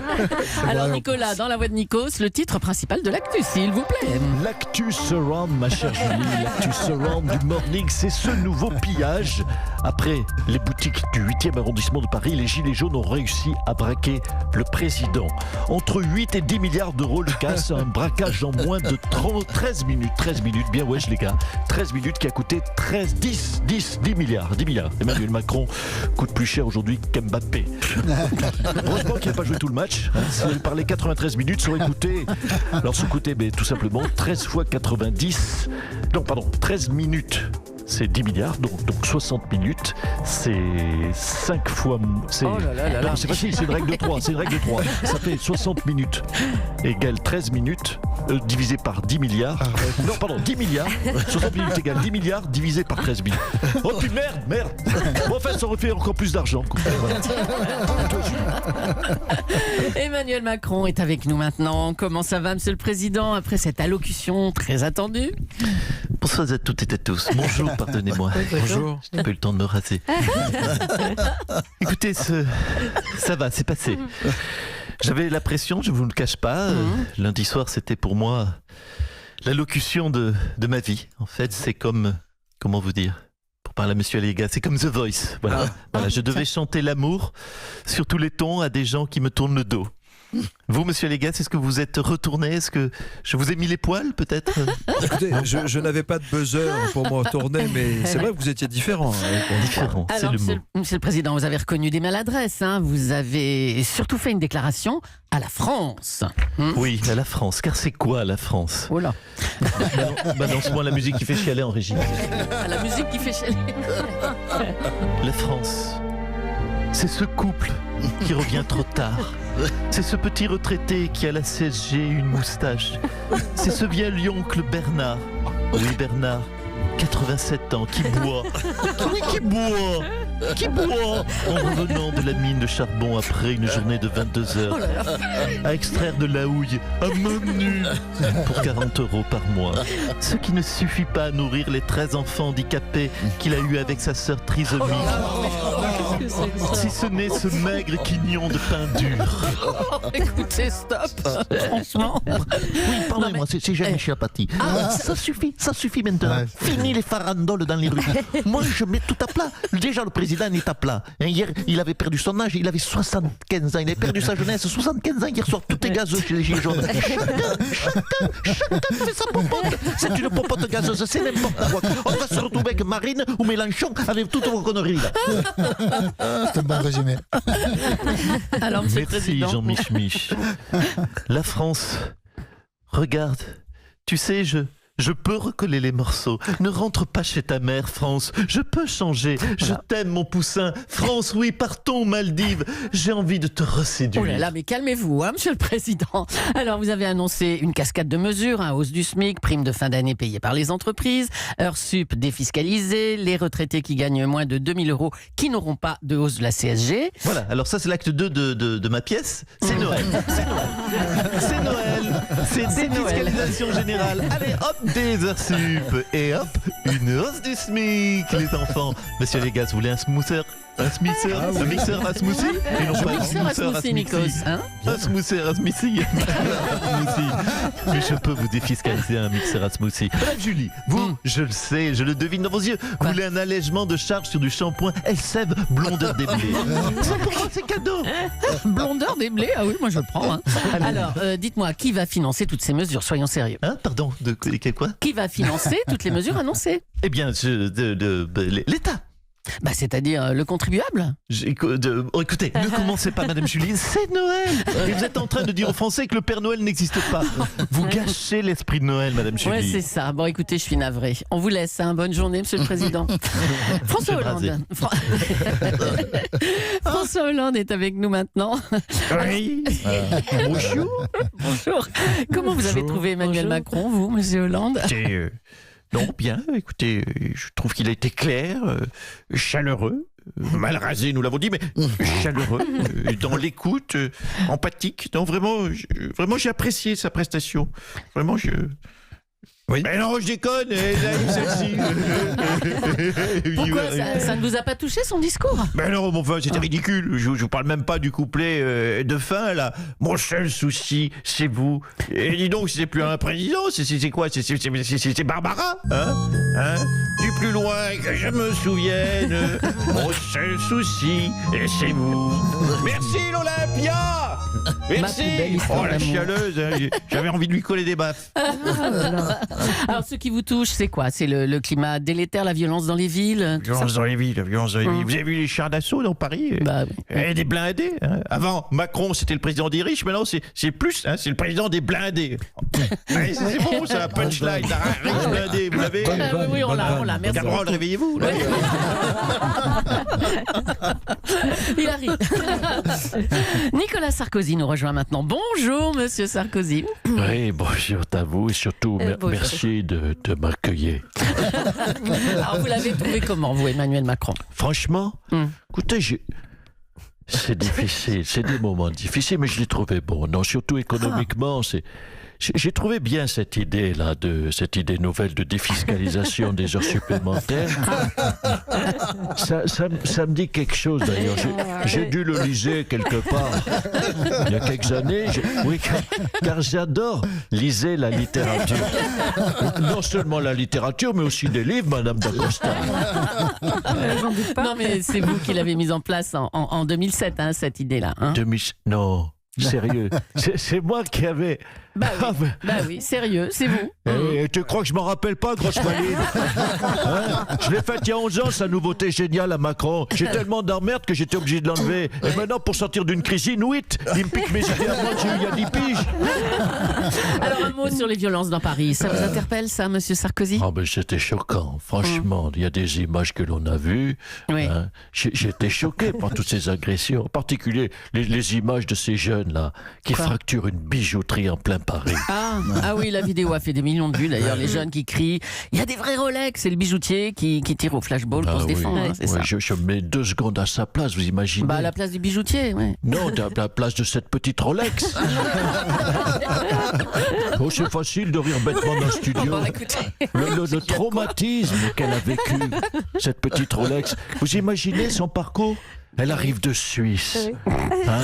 Alors Nicolas, dans la voix de Nikos, le titre principal de l'actu, s'il vous plaît. L'actu surround, ma chère Julie, l'actu surround du morning, c'est ce nouveau pillage. Après les boutiques du 8e arrondissement de Paris, les Gilets jaunes ont réussi à braquer le président. Entre 8 et 10 milliards d'euros le casse, un braquage en moins de 13 minutes. 13 minutes, bien wesh les gars. 13 minutes qui a coûté 10 milliards. Emmanuel Macron coûte plus cher aujourd'hui qu'Mbappé. Heureusement qu'il n'a pas joué tout le match. S'il avait parlé 93 minutes, ça aurait coûté... Alors ça coûtait tout simplement 13 fois 90... Non, pardon, 13 minutes. C'est 10 milliards, donc 60 minutes, c'est 5 fois... Oh là là. Non, c'est facile, c'est une règle de 3, Ça fait 60 minutes égale 13 minutes, divisé par 10 milliards. Non, pardon, 10 milliards. 60 minutes égale 10 milliards, divisé par 13 minutes. Oh puis merde. Bon, enfin, ça aurait fait encore plus d'argent. Voilà. Emmanuel Macron est avec nous maintenant. Comment ça va, Monsieur le Président, après cette allocution très attendue? Bonsoir à toutes et à tous. Bonjour, pardonnez-moi. Bonjour. Je n'ai pas eu le temps de me raser. Écoutez, ça va, c'est passé. J'avais la pression, je ne vous le cache pas. Lundi soir, c'était pour moi l'allocution de ma vie. En fait, c'est comme... Comment vous dire ? Pour parler à Monsieur Légas, c'est comme The Voice. Voilà. Je devais chanter l'amour sur tous les tons à des gens qui me tournent le dos. Vous, Monsieur Légas, est-ce que vous êtes retourné? Est-ce que je vous ai mis les poils, peut-être? Écoutez, je n'avais pas de buzzer pour me retourner, mais c'est vrai que vous étiez différent. Différent, c'est Alors, le mot. Monsieur le Président, vous avez reconnu des maladresses. Vous avez surtout fait une déclaration à la France. Oui, à la France. Car c'est quoi, la France? Oh là. Balance-moi la musique qui fait chialer en régie. À la musique qui fait chialer. La France, c'est ce couple qui revient trop tard. C'est ce petit retraité qui a la CSG et une moustache. C'est ce vieil oncle Bernard. Oui, Bernard, 87 ans, qui boit. Qui boit en revenant de la mine de charbon après une journée de 22 heures. À extraire de la houille un menu pour 40 € par mois. Ce qui ne suffit pas à nourrir les 13 enfants handicapés qu'il a eu avec sa sœur trisomique. Si ce n'est ce maigre quignon de pain dur. Écoutez, stop. Franchement. Oui, pardonnez-moi, c'est Jean-Michel Apathy. Ça suffit maintenant. Fini les farandoles dans les rues. Moi, je mets tout à plat. Déjà, le président est à plat. Hier, il avait perdu son âge, il avait 75 ans. Il avait perdu sa jeunesse. 75 ans, hier soir, tout est gazeux chez les Gilets jaunes. Chacun fait sa popote. C'est une popote gazeuse, c'est n'importe quoi. On va se retrouver avec Marine ou Mélenchon avec toutes vos conneries là. C'est un bon résumé. Alors, Monsieur le Merci Président. Jean-Mich. La France, regarde, tu sais, je peux recoller les morceaux. Ne rentre pas chez ta mère, France. Je peux changer. Je t'aime, mon poussin. France, oui, partons aux Maldives. J'ai envie de te reséduire. Oh là là, mais calmez-vous, Monsieur le Président. Alors, vous avez annoncé une cascade de mesures, hausse du SMIC, prime de fin d'année payée par les entreprises, heures sup défiscalisées, les retraités qui gagnent moins de 2 000 € qui n'auront pas de hausse de la CSG. Voilà, alors ça c'est l'acte 2 de ma pièce. C'est Noël. C'est Noël. C'est défiscalisation générale. Allez, hop, des heures sup. Et hop, une hausse du SMIC, les enfants. Monsieur Légas, vous voulez un smoother? Un smisser, un mixeur à smoothie. Et non pas un Mixeur à smoothie, Nikos. Hein Un smoother à smoothie. Mais je peux vous défiscaliser un mixeur à smoothie. Bref, Julie, vous, je le sais, je le devine dans vos yeux. Vous voulez un allègement de charge sur du shampoing Elseve blondeur des blés. Ça pour moi, c'est cadeau. Blondeur des blés, ah oui, moi je le prends. Hein. Alors, dites-moi, qui va financer toutes ces mesures? Soyons sérieux. Hein, pardon, de quoi? Qui va financer toutes les mesures annoncées? Eh bien, l'État. Bah, c'est-à-dire le contribuable. Écoutez, ne commencez pas, Madame Julie, c'est Noël. Et vous êtes en train de dire aux Français que le Père Noël n'existe pas. Vous gâchez l'esprit de Noël, Madame Julie. Ouais, c'est ça. Bon, écoutez, je suis navrée. On vous laisse. Hein. Bonne journée, Monsieur le Président. François Hollande. François Hollande est avec nous maintenant. Oui. Bonjour. Bonjour. Comment vous avez trouvé Emmanuel Macron, vous, Monsieur Hollande? Non, bien, écoutez, je trouve qu'il a été clair, chaleureux, mal rasé, nous l'avons dit, mais chaleureux, dans l'écoute, empathique. Non, vraiment, j'ai apprécié sa prestation. Vraiment, Oui. Mais non, je déconne, celle-ci. Pourquoi ça ne vous a pas touché son discours? Mais non, bon, enfin, c'était ridicule. Je vous parle même pas du couplet de fin, là. Mon seul souci, c'est vous. Et dis donc, c'est plus un président, c'est quoi? C'est Barbara, hein? Du plus loin que je me souvienne, mon seul souci, c'est vous. Merci l'Olympia. Merci. Oh, la chialeuse, hein. J'avais envie de lui coller des baffes. Alors, ce qui vous touche, c'est quoi? C'est le climat délétère, la violence dans les villes? La violence dans les villes. Vous avez vu les chars d'assaut dans Paris? Bah, oui. Et des blindés. Hein. Avant, Macron, c'était le président des riches. Maintenant, c'est plus, hein, c'est le président des blindés. Ouais, c'est bon, ça, punchline. Riche blindé, vous l'avez? Oui, on l'a. Merci. Cabrol, réveillez-vous. Là. Il arrive. Nicolas Sarkozy nous rejoint maintenant. Bonjour, Monsieur Sarkozy. Oui, bonjour à vous et surtout merci de m'accueillir. Alors, vous l'avez trouvé comment, vous, Emmanuel Macron? Franchement, écoutez, c'est difficile, c'est des moments difficiles, mais je l'ai trouvé bon. Non, surtout économiquement, j'ai trouvé bien cette idée nouvelle de défiscalisation des heures supplémentaires. Ça me dit quelque chose d'ailleurs. J'ai dû le liser quelque part il y a quelques années. Oui, car j'adore liser la littérature. Non seulement la littérature, mais aussi des livres, Madame Dacosta. Non, mais c'est vous qui l'avez mise en place en 2007, hein, cette idée-là. Hein. Non. Sérieux, c'est moi qui avais. Bah oui, sérieux, c'est vous. Et tu crois que je m'en rappelle pas, grosse maline? Hein? Je l'ai faite il y a 11 ans, sa nouveauté géniale à Macron. J'ai tellement d'emmerde que j'étais obligé de l'enlever. Et maintenant, pour sortir d'une crise inouïe, il me pique mes idées à moi, j'ai eu il y a 10 piges. Alors, un mot sur les violences dans Paris. Ça vous interpelle, ça, Monsieur Sarkozy? Ah ben, c'était choquant. Franchement, il y a des images que l'on a vues. Oui. Hein? J'étais choqué par toutes ces agressions. En particulier, les images de ces jeunes-là qui fracturent une bijouterie en plein Paris. Ah oui, la vidéo a fait des millions de vues d'ailleurs, les jeunes qui crient il y a des vrais Rolex, c'est le bijoutier qui tire au flashball pour se défendre, hein, c'est ça. Je mets 2 secondes à sa place, vous imaginez? Bah à la place du bijoutier, ouais. Non, à la place de cette petite Rolex. Oh, c'est facile de rire bêtement dans le studio. Le traumatisme qu'elle a vécu, cette petite Rolex. Vous imaginez son parcours? Elle arrive de Suisse, hein,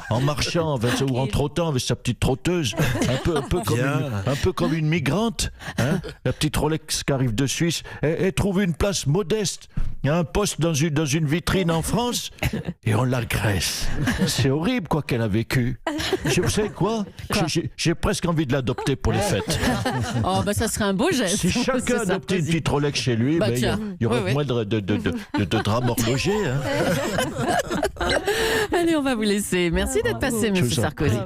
en marchant ou en trottant avec sa petite trotteuse, un peu comme une migrante, hein, la petite Rolex qui arrive de Suisse. Elle trouve une place modeste, un poste dans une vitrine en France, et on l'agresse. C'est horrible quoi qu'elle a vécu. Vous savez quoi? J'ai presque envie de l'adopter pour les fêtes. Oh bah ça serait un beau geste. Si chacun adoptait une petite Rolex chez lui, il y aurait moins de drames horlogers. Hein. Allez, on va vous laisser. Merci d'être passé, Monsieur Sarkozy.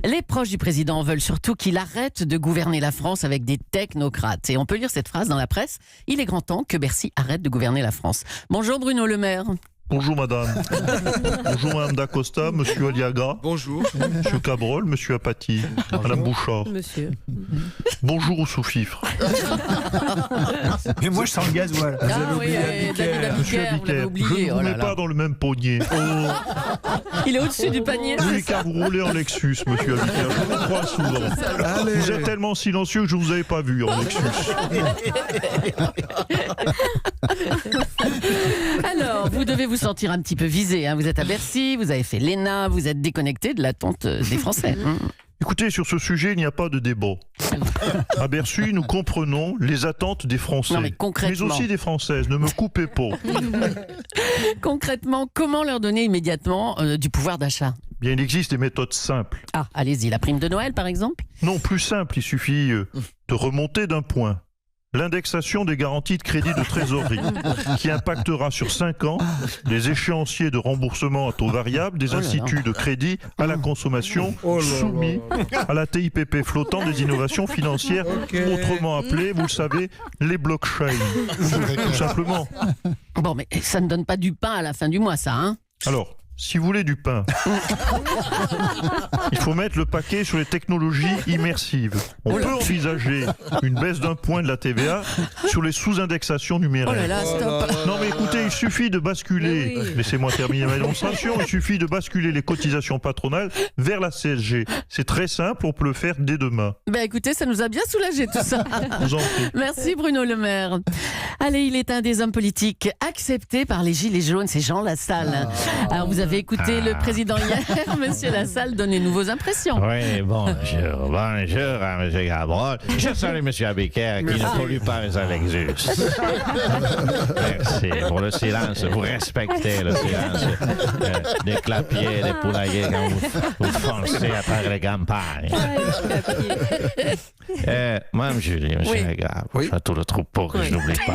Les proches du président veulent surtout qu'il arrête de gouverner la France avec des technocrates. Et on peut lire cette phrase dans la presse. Il est grand temps que Bercy arrête de gouverner la France. Bonjour Bruno Le Maire. Bonjour madame. Bonjour madame Dacosta, monsieur Aliaga. Bonjour. Monsieur Cabrol, monsieur Apathy. Madame Bouchard. Monsieur. Bonjour au sous-fifre. Et moi je sens le gasoil. Ah oui, David Abiker, vous l'avez oublié. Je ne vous mets pas dans le même panier. Il est au-dessus du panier. Oui, car vous roulez en Lexus, monsieur Abiker. Je vous crois souvent. Allez. Vous êtes tellement silencieux que je ne vous avais pas vu en Lexus. Alors, vous devez vous sentir un petit peu visé. Hein. Vous êtes à Bercy, vous avez fait l'ENA, vous êtes déconnecté de l'attente des Français. Écoutez, sur ce sujet, il n'y a pas de débat. À Bercy, nous comprenons les attentes des Français, Non, mais concrètement. aussi des Françaises. Ne me coupez pas. Concrètement, comment leur donner immédiatement du pouvoir d'achat ? Bien, il existe des méthodes simples. Ah, allez-y, la prime de Noël, par exemple ? Non, plus simple, il suffit de remonter d'un point. L'indexation des garanties de crédit de trésorerie, qui impactera sur 5 ans les échéanciers de remboursement à taux variable des instituts de crédit à la consommation soumis à la TIPP flottant des innovations financières, autrement appelées, vous le savez, les blockchains. Tout simplement. Bon, mais ça ne donne pas du pain à la fin du mois, ça, hein ? Alors, si vous voulez du pain, il faut mettre le paquet sur les technologies immersives. On peut envisager une baisse d'un point de la TVA sur les sous-indexations numéraires. Oh là là, stop. Non mais écoutez, il suffit de basculer, laissez-moi terminer ma démonstration, il suffit de basculer les cotisations patronales vers la CSG. C'est très simple, on peut le faire dès demain. Ben écoutez, ça nous a bien soulagé tout ça. Je vous en prie. Merci Bruno Le Maire. Allez, il est un des hommes politiques acceptés par les Gilets jaunes, c'est Jean Lassalle. Alors vous avez écouté le président hier, Monsieur Lassalle, donnez-nous vos impressions. Oui, bonjour à M. Gabrol. Je salue M. Abiker qui ne pollue pas mes Alexus. Merci pour le silence, vous respectez le silence des clapiers, des poulaillers quand vous foncez à travers les campagnes. Mme Julie, M. Lagarde, à tout le troupeau que je n'oublie pas.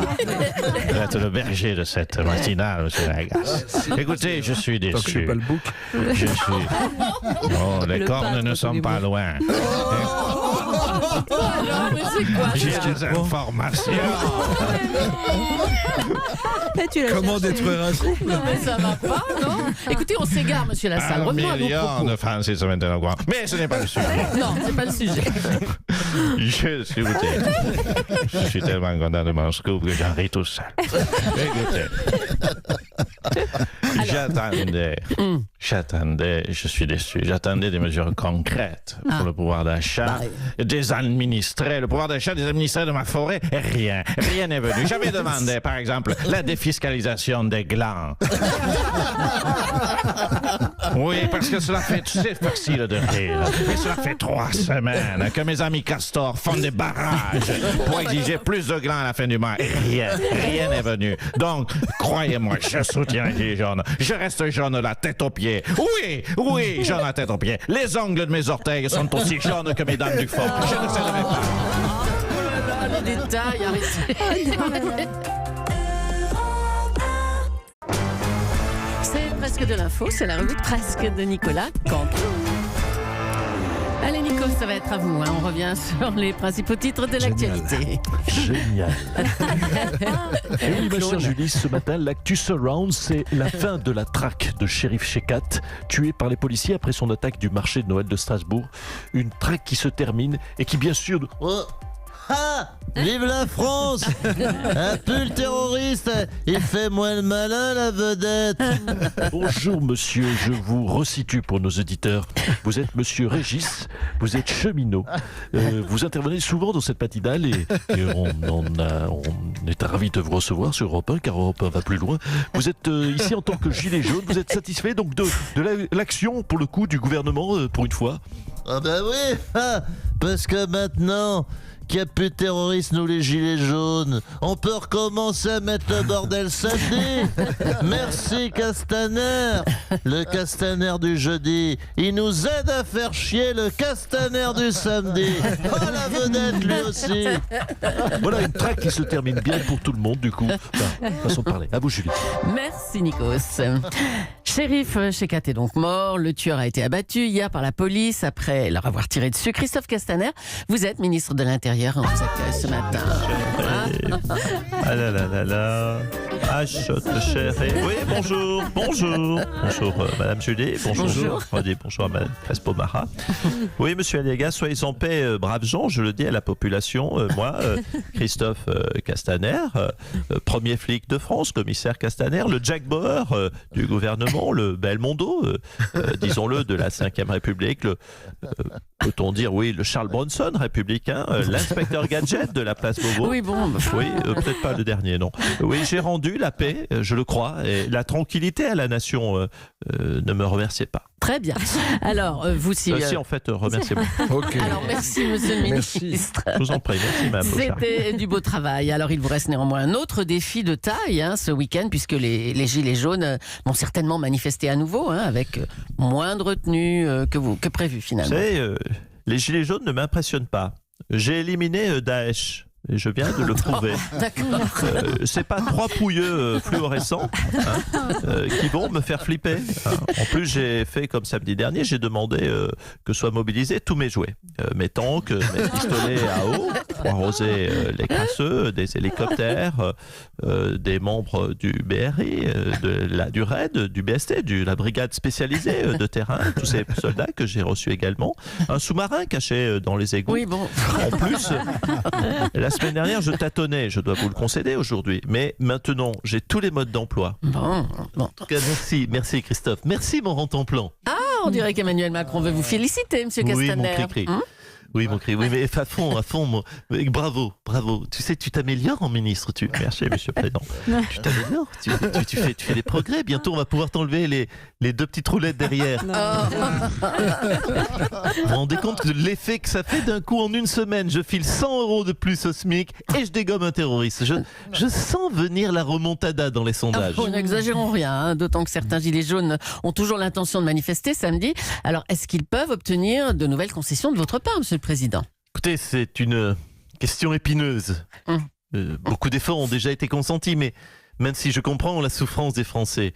Vous êtes le berger de cette matinale, M. Lagarde. Écoutez, je suis déçu. Pas le bouc. Je suis... Oh, les cornes ne sont pas loin. Alors, mais c'est quoi J'ai des informations. Comment détruire un couple? Non, mais ça va pas, non? Écoutez, on s'égare, Monsieur Lassalle. 1 Revenons à nos million propos. de francs, c'est maintenant quoi. Mais ce n'est pas le sujet. Non, c'est pas le sujet. Écoutez, je suis tellement content de mon scoop que j'en ris tout seul. Écoutez, j'attendais, je suis déçu, j'attendais des mesures concrètes pour le pouvoir d'achat des administrés, le pouvoir d'achat des administrés de ma forêt, et rien n'est venu. J'avais demandé, par exemple, la défiscalisation des glands. Oui, parce que cela fait, c'est facile de rire, mais cela fait 3 semaines que mes amis castors font des barrages pour exiger plus de glands à la fin du mois. Et rien n'est venu. Donc, croyez-moi, je soutiens les Gilets jaunes. Je reste jaune de la tête aux pieds. Oui, jaune de la tête aux pieds. Les ongles de mes orteils sont aussi jaunes que mes dames du fort. Je ne céderai pas. Oh là là, les détails, arrêtez. C'est presque de l'info, c'est la revue de presque de Nicolas Canteloup. Allez Nico, ça va être à vous. On revient sur les principaux titres de l'actualité. Génial. Et oui, ma chère Julie, ce matin, l'actu surround, c'est la fin de la traque de Shérif Shekat, tué par les policiers après son attaque du marché de Noël de Strasbourg. Une traque qui se termine et qui, bien sûr... Vive la France! Un pull terroriste, il fait moins le malin, la vedette. Bonjour monsieur, je vous resitue pour nos auditeurs. Vous êtes monsieur Régis, vous êtes cheminot. Vous intervenez souvent dans cette matinale et on est ravis de vous recevoir sur Europe 1, car Europe 1 va plus loin. Vous êtes ici en tant que gilet jaune, vous êtes satisfait donc de l'action, pour le coup, du gouvernement, pour une fois? Ah ben oui, parce que maintenant qu'il n'y a plus de terroristes, nous les gilets jaunes, on peut recommencer à mettre le bordel samedi. Merci Castaner, le Castaner du jeudi. Il nous aide à faire chier le Castaner du samedi. Oh la vedette lui aussi. Voilà une traque qui se termine bien pour tout le monde, du coup. Enfin, façon de parler. À vous Julie. Merci Nikos. Shérif Shekat est donc mort. Le tueur a été abattu hier par la police après leur avoir tiré dessus. Christophe Castaner, vous êtes ministre de l'Intérieur. On vous accueille ce matin. Ah là là là là. Ah, chute, chérie. Oui, bonjour. Bonjour, Madame Julie. Bonjour. On dit bonjour à Madame Crespo-Mara. Oui, Monsieur Aliaga, soyez en paix, braves gens. Je le dis à la population. Moi, Christophe Castaner, premier flic de France, commissaire Castaner, le Jack Bauer du gouvernement, le Belmondo, disons-le, de la 5e République, peut-on dire, oui, le Charles Bronson républicain, l'inspecteur Gadget de la place Beauvau. Oui, bon. Oui, peut-être pas le dernier, non. Oui, j'ai rendu la paix, je le crois, et la tranquillité à la nation. Ne me remerciez pas. Très bien. Alors, vous si... Si, en fait, remerciez-moi. Ok. Alors, merci, monsieur le Merci. ministre. Je vous en prie, merci, madame Bouchard. C'était du beau travail. Alors, il vous reste néanmoins un autre défi de taille ce week-end, puisque les Gilets jaunes vont certainement manifester à nouveau, avec moins de retenue que prévu, Vous finalement. savez, les Gilets jaunes ne m'impressionnent pas. J'ai éliminé Daesh. Et je viens de le prouver. D'accord. C'est pas 3 pouilleux fluorescents qui vont me faire flipper. En plus, j'ai fait comme samedi dernier, j'ai demandé que soient mobilisés tous mes jouets. Mes tanks, mes pistolets à eau, pour arroser les casseux, des hélicoptères, des membres du BRI, du RAID, du BST, de la brigade spécialisée de terrain, tous ces soldats que j'ai reçus également. Un sous-marin caché dans les égouts. Oui, bon. En plus, la semaine dernière, je tâtonnais, je dois vous le concéder aujourd'hui, mais maintenant, j'ai tous les modes d'emploi. Bon. En tout cas, merci Christophe. Merci mon Rantan-Plan. Ah, on dirait qu'Emmanuel Macron veut vous féliciter, monsieur Oui, Castaner. mon cri-cri. Oui, mon cri. Oui, mais à fond. Bravo. Tu sais, tu t'améliores en ministre. Merci, monsieur le président. Tu t'améliores. Tu fais des progrès. Bientôt, on va pouvoir t'enlever les 2 petites roulettes derrière. Vous vous rendez compte de l'effet que ça fait d'un coup en une semaine? Je file 100 € de plus au SMIC et je dégomme un terroriste. Je sens venir la remontada dans les sondages. Bon, n'exagérons rien, d'autant que certains Gilets jaunes ont toujours l'intention de manifester samedi. Alors, est-ce qu'ils peuvent obtenir de nouvelles concessions de votre part, monsieur le président? Écoutez, c'est une question épineuse. Beaucoup d'efforts ont déjà été consentis, mais même si je comprends la souffrance des Français.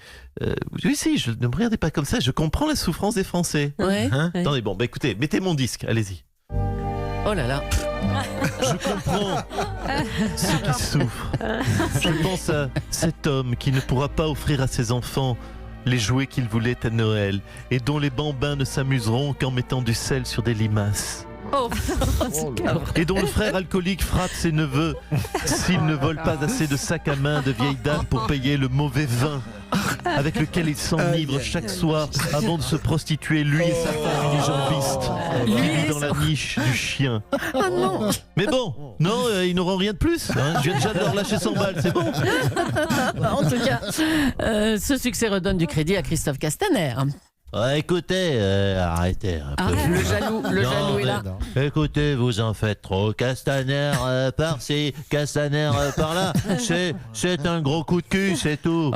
Oui, ne me regardez pas comme ça, je comprends la souffrance des Français. Ouais. Attendez, écoutez, mettez mon disque, allez-y. Oh là là. Je comprends ceux qui souffrent. Je pense à cet homme qui ne pourra pas offrir à ses enfants les jouets qu'il voulait à Noël et dont les bambins ne s'amuseront qu'en mettant du sel sur des limaces. Oh, Et dont le frère alcoolique frappe ses neveux s'ils ne volent pas assez de sacs à main de vieilles dames pour payer le mauvais vin avec lequel il s'enivre chaque soir avant de se prostituer, lui et sa femme unijambiste, qui vit dans la niche du chien. Ah non. Mais bon, non, ils n'auront rien de plus. Je viens déjà de leur lâcher 100 balles, c'est bon. En tout cas, ce succès redonne du crédit à Christophe Castaner. Écoutez, arrêtez un peu. Le jaloux est là. Écoutez, vous en faites trop. Castaner par-ci, Castaner par-là. C'est un gros coup de cul, c'est tout.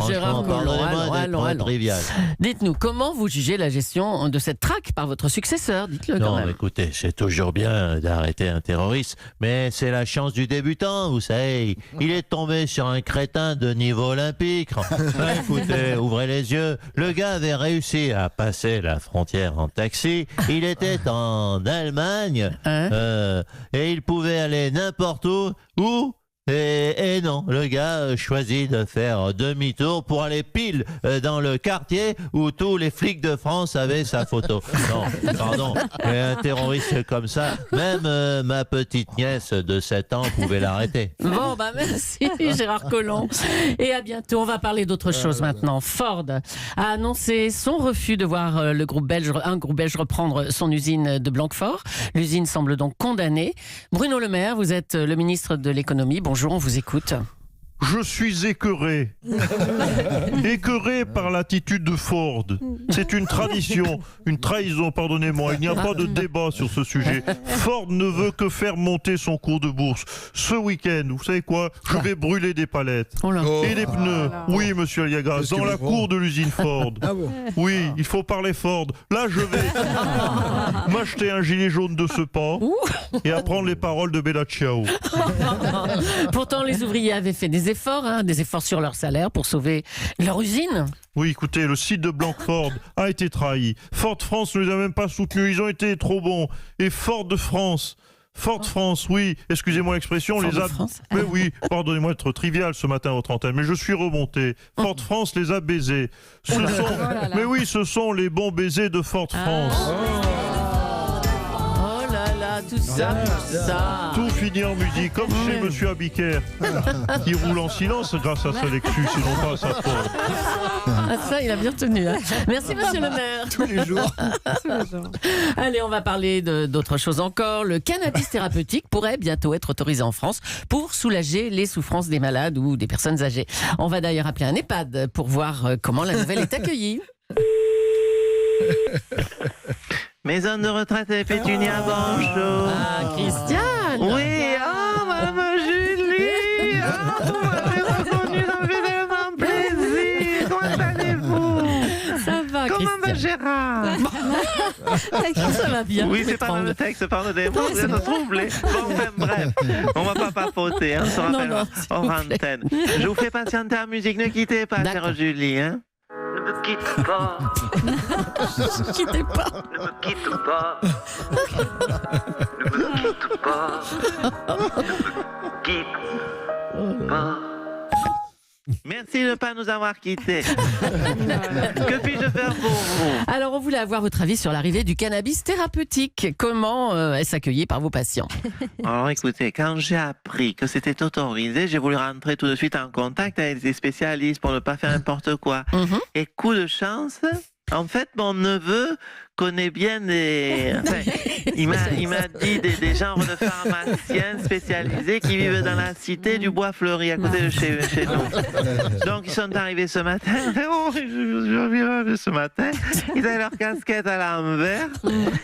Gérard Collomb, allons. Trivial. Dites-nous, comment vous jugez la gestion de cette traque par votre successeur? Dites-le quand Non, même. écoutez, c'est toujours bien d'arrêter un terroriste, mais c'est la chance du débutant, vous savez. Il est tombé sur un crétin de niveau olympique. Écoutez, ouvrez les yeux. Le gars avait réussi à passer la frontière en taxi. Il était en Allemagne et il pouvait aller n'importe où. Et non, le gars choisit de faire demi-tour pour aller pile dans le quartier où tous les flics de France avaient sa photo. Non, pardon, mais un terroriste comme ça, même ma petite nièce de 7 ans pouvait l'arrêter. Bon, merci Gérard Collomb. Et à bientôt. On va parler d'autre chose maintenant. Ford a annoncé son refus de voir un groupe belge reprendre son usine de Blanquefort. L'usine semble donc condamnée. Bruno Le Maire, vous êtes le ministre de l'économie. Bonjour, on vous écoute. Je suis écœuré. Écœuré par l'attitude de Ford. C'est une tradition, une trahison, pardonnez-moi. Il n'y a pas de débat sur ce sujet. Ford ne veut que faire monter son cours de bourse. Ce week-end, vous savez quoi? Je vais brûler des palettes. Et des pneus. Oui, monsieur Aliaga, dans la cour de l'usine Ford. Oui, il faut parler Ford. Là, je vais m'acheter un gilet jaune de ce pas et apprendre les paroles de Bella Ciao. Pourtant, les ouvriers avaient fait des efforts sur leur salaire pour sauver leur usine. Oui, écoutez, le site de Blanquefort a été trahi. Ford France ne les a même pas soutenus, ils ont été trop bons. Et Ford France, oui, excusez-moi l'expression, Ford les a... de France. Mais oui, pardonnez-moi d'être trivial ce matin aux antenne, mais je suis remonté. Ford France les a baisés. Ce sont les bons baisers de Ford France. tout ça. Tout finit en musique, comme chez Monsieur Abiker, qui roule en silence grâce à sa Lexus, sinon pas à sa faute. Ah, ça, il a bien tenu. Hein. Merci, monsieur le maire. Tous les jours. Allez, on va parler d'autre chose encore. Le cannabis thérapeutique pourrait bientôt être autorisé en France pour soulager les souffrances des malades ou des personnes âgées. On va d'ailleurs appeler un EHPAD pour voir comment la nouvelle est accueillie. Maison de retraite et Pétunia, bonjour. Ah, Christiane. Oui, oh, Madame Julie. Oh, vous m'avez reconnu, ça me fait tellement plaisir. Comment allez-vous? Ça va, Comment va Christiane? Gérard? Ça va bien. Oui, c'est pas dans le texte, pardonnez-moi, vous êtes troublé. Bon, enfin, bref, on va pas papoter, hein, on se rappellera hors antenne. Je vous fais patienter en musique, ne quittez pas, chère Julie. Hein. Ne me quitte pas. Ne quittez pas. Ne me quitte pas. Ne me quitte pas. Ne me quitte pas. Merci de ne pas nous avoir quittés. Que puis-je faire pour vous? Alors, on voulait avoir votre avis sur l'arrivée du cannabis thérapeutique. Comment est-ce accueilli par vos patients? Alors écoutez, quand j'ai appris que c'était autorisé, j'ai voulu rentrer tout de suite en contact avec des spécialistes pour ne pas faire n'importe quoi. Et coup de chance, en fait, mon neveu connaît bien des... Enfin, il m'a dit des genres de pharmaciens spécialisés qui vivent dans la cité du Bois Fleuri, à côté de chez nous. Donc, ils sont arrivés ce matin. Oh, je ce matin. Ils avaient leur casquette à l'envers.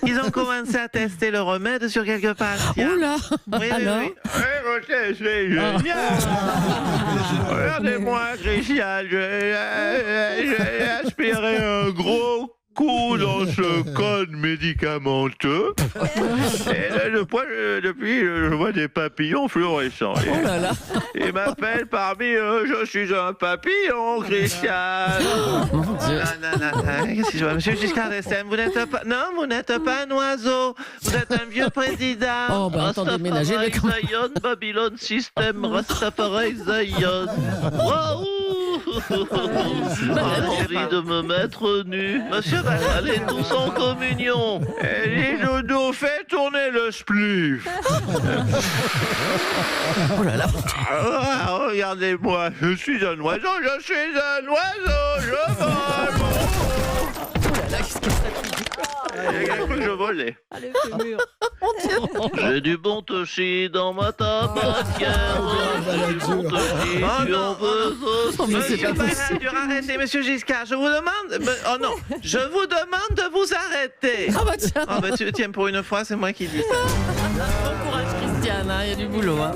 Ils ont commencé à tester le remède sur quelques patients. Oula. Oui, Alors oui. C'est génial. Regardez-moi, Christian. J'ai aspiré un gros coup dans ce code médicamenteux. Et là, depuis, je vois des papillons fluorescents. Oh là là. Ils m'appellent parmi eux, je suis un papillon, Christian. Mon Dieu. Qu'est-ce que je vois? Monsieur Giscard d'Estaing, vous n'êtes pas... Non, vous n'êtes pas un oiseau. Vous êtes un vieux président. Oh, bah attendez, ménagez le Rastafari Zion, Babylone System, Rastafari Zion. Waouh. Envie de me mettre nu. Monsieur, allez tous en communion. Et les dodo, fais tourner le spliff. Oh là là. Ah, regardez-moi, je suis un oiseau, je vole. Oh là là, qu'est-ce que ça fait? J'ai cru que je volais. J'ai du bon toshi dans ma tabatière. J'ai du bon toshi, tu en veux? Monsieur Balladur, arrêtez, monsieur Giscard, je vous demande... Oh non, je vous demande de vous arrêter. Ah bah tiens. Ah bah tiens, pour une fois, c'est moi qui dis ça. Bon courage, Christiane, il y a du boulot. Hein.